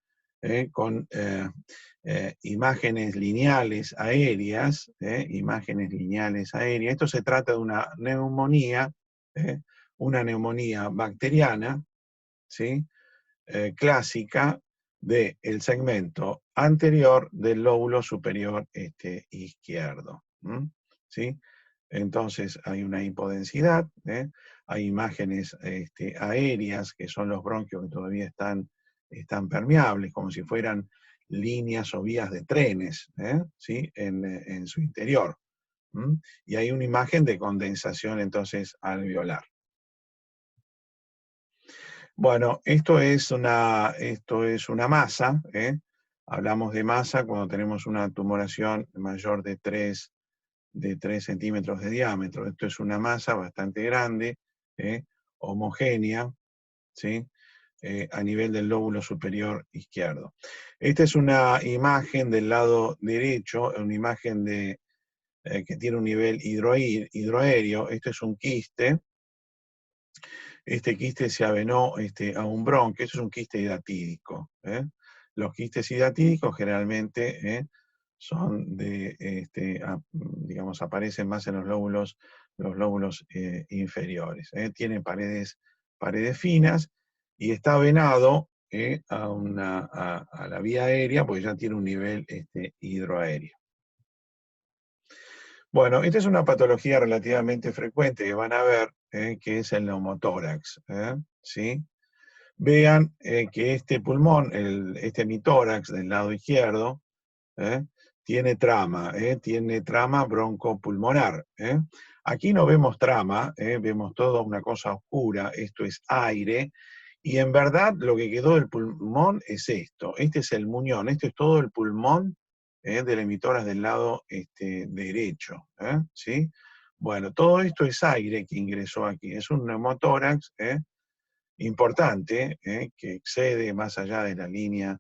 con imágenes lineales aéreas, Esto se trata de una neumonía bacteriana, ¿sí? Clásica del segmento anterior del lóbulo superior izquierdo. ¿Sí? Entonces hay una hipodensidad, hay imágenes aéreas, que son los bronquios que todavía están permeables, como si fueran líneas o vías de trenes, ¿sí? en su interior. Y hay una imagen de condensación entonces alveolar. Bueno, esto es una masa. Hablamos de masa cuando tenemos una tumoración mayor de 3 centímetros de diámetro. Esto es una masa bastante grande, homogénea, ¿sí? A nivel del lóbulo superior izquierdo. Esta es una imagen del lado derecho, una imagen que tiene un nivel hidroaéreo. Esto es un quiste. Este quiste se avenó a un bronquio. Esto es un quiste hidatídico. Los quistes hidatídicos generalmente son digamos, aparecen más en los lóbulos inferiores. Tiene paredes finas y está venado a la vía aérea, porque ya tiene un nivel hidroaéreo. Bueno, esta es una patología relativamente frecuente que van a ver, que es el neumotórax. ¿Sí? Vean que este pulmón, este hemitórax del lado izquierdo, tiene trama broncopulmonar. Aquí no vemos trama, vemos toda una cosa oscura, esto es aire, y en verdad lo que quedó del pulmón es esto. Este es el muñón, este es todo el pulmón del hemitórax del lado derecho. ¿Sí? Bueno, todo esto es aire que ingresó aquí, es un neumotórax importante, que excede más allá de la línea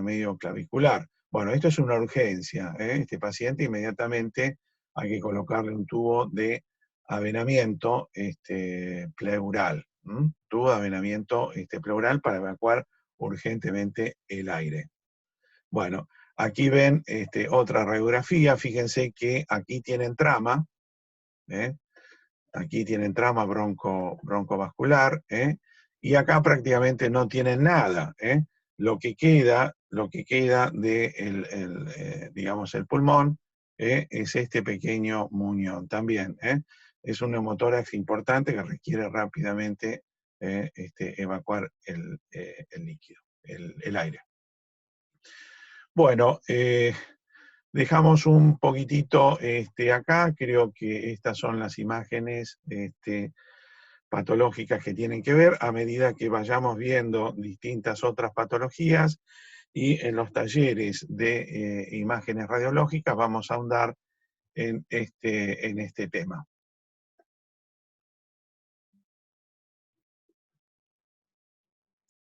medio clavicular. Bueno, esto es una urgencia. Este paciente inmediatamente hay que colocarle un tubo de avenamiento pleural. Tubo de avenamiento pleural para evacuar urgentemente el aire. Bueno, aquí ven otra radiografía. Fíjense que aquí tienen trama. Aquí tienen trama broncovascular, y acá prácticamente no tienen nada. Lo que queda de digamos, el pulmón es este pequeño muñón también. Es un neumotórax importante que requiere rápidamente evacuar el líquido, el aire. Bueno, dejamos un poquitito acá, creo que estas son las imágenes patológicas que tienen que ver a medida que vayamos viendo distintas otras patologías, y en los talleres de imágenes radiológicas vamos a ahondar en este tema.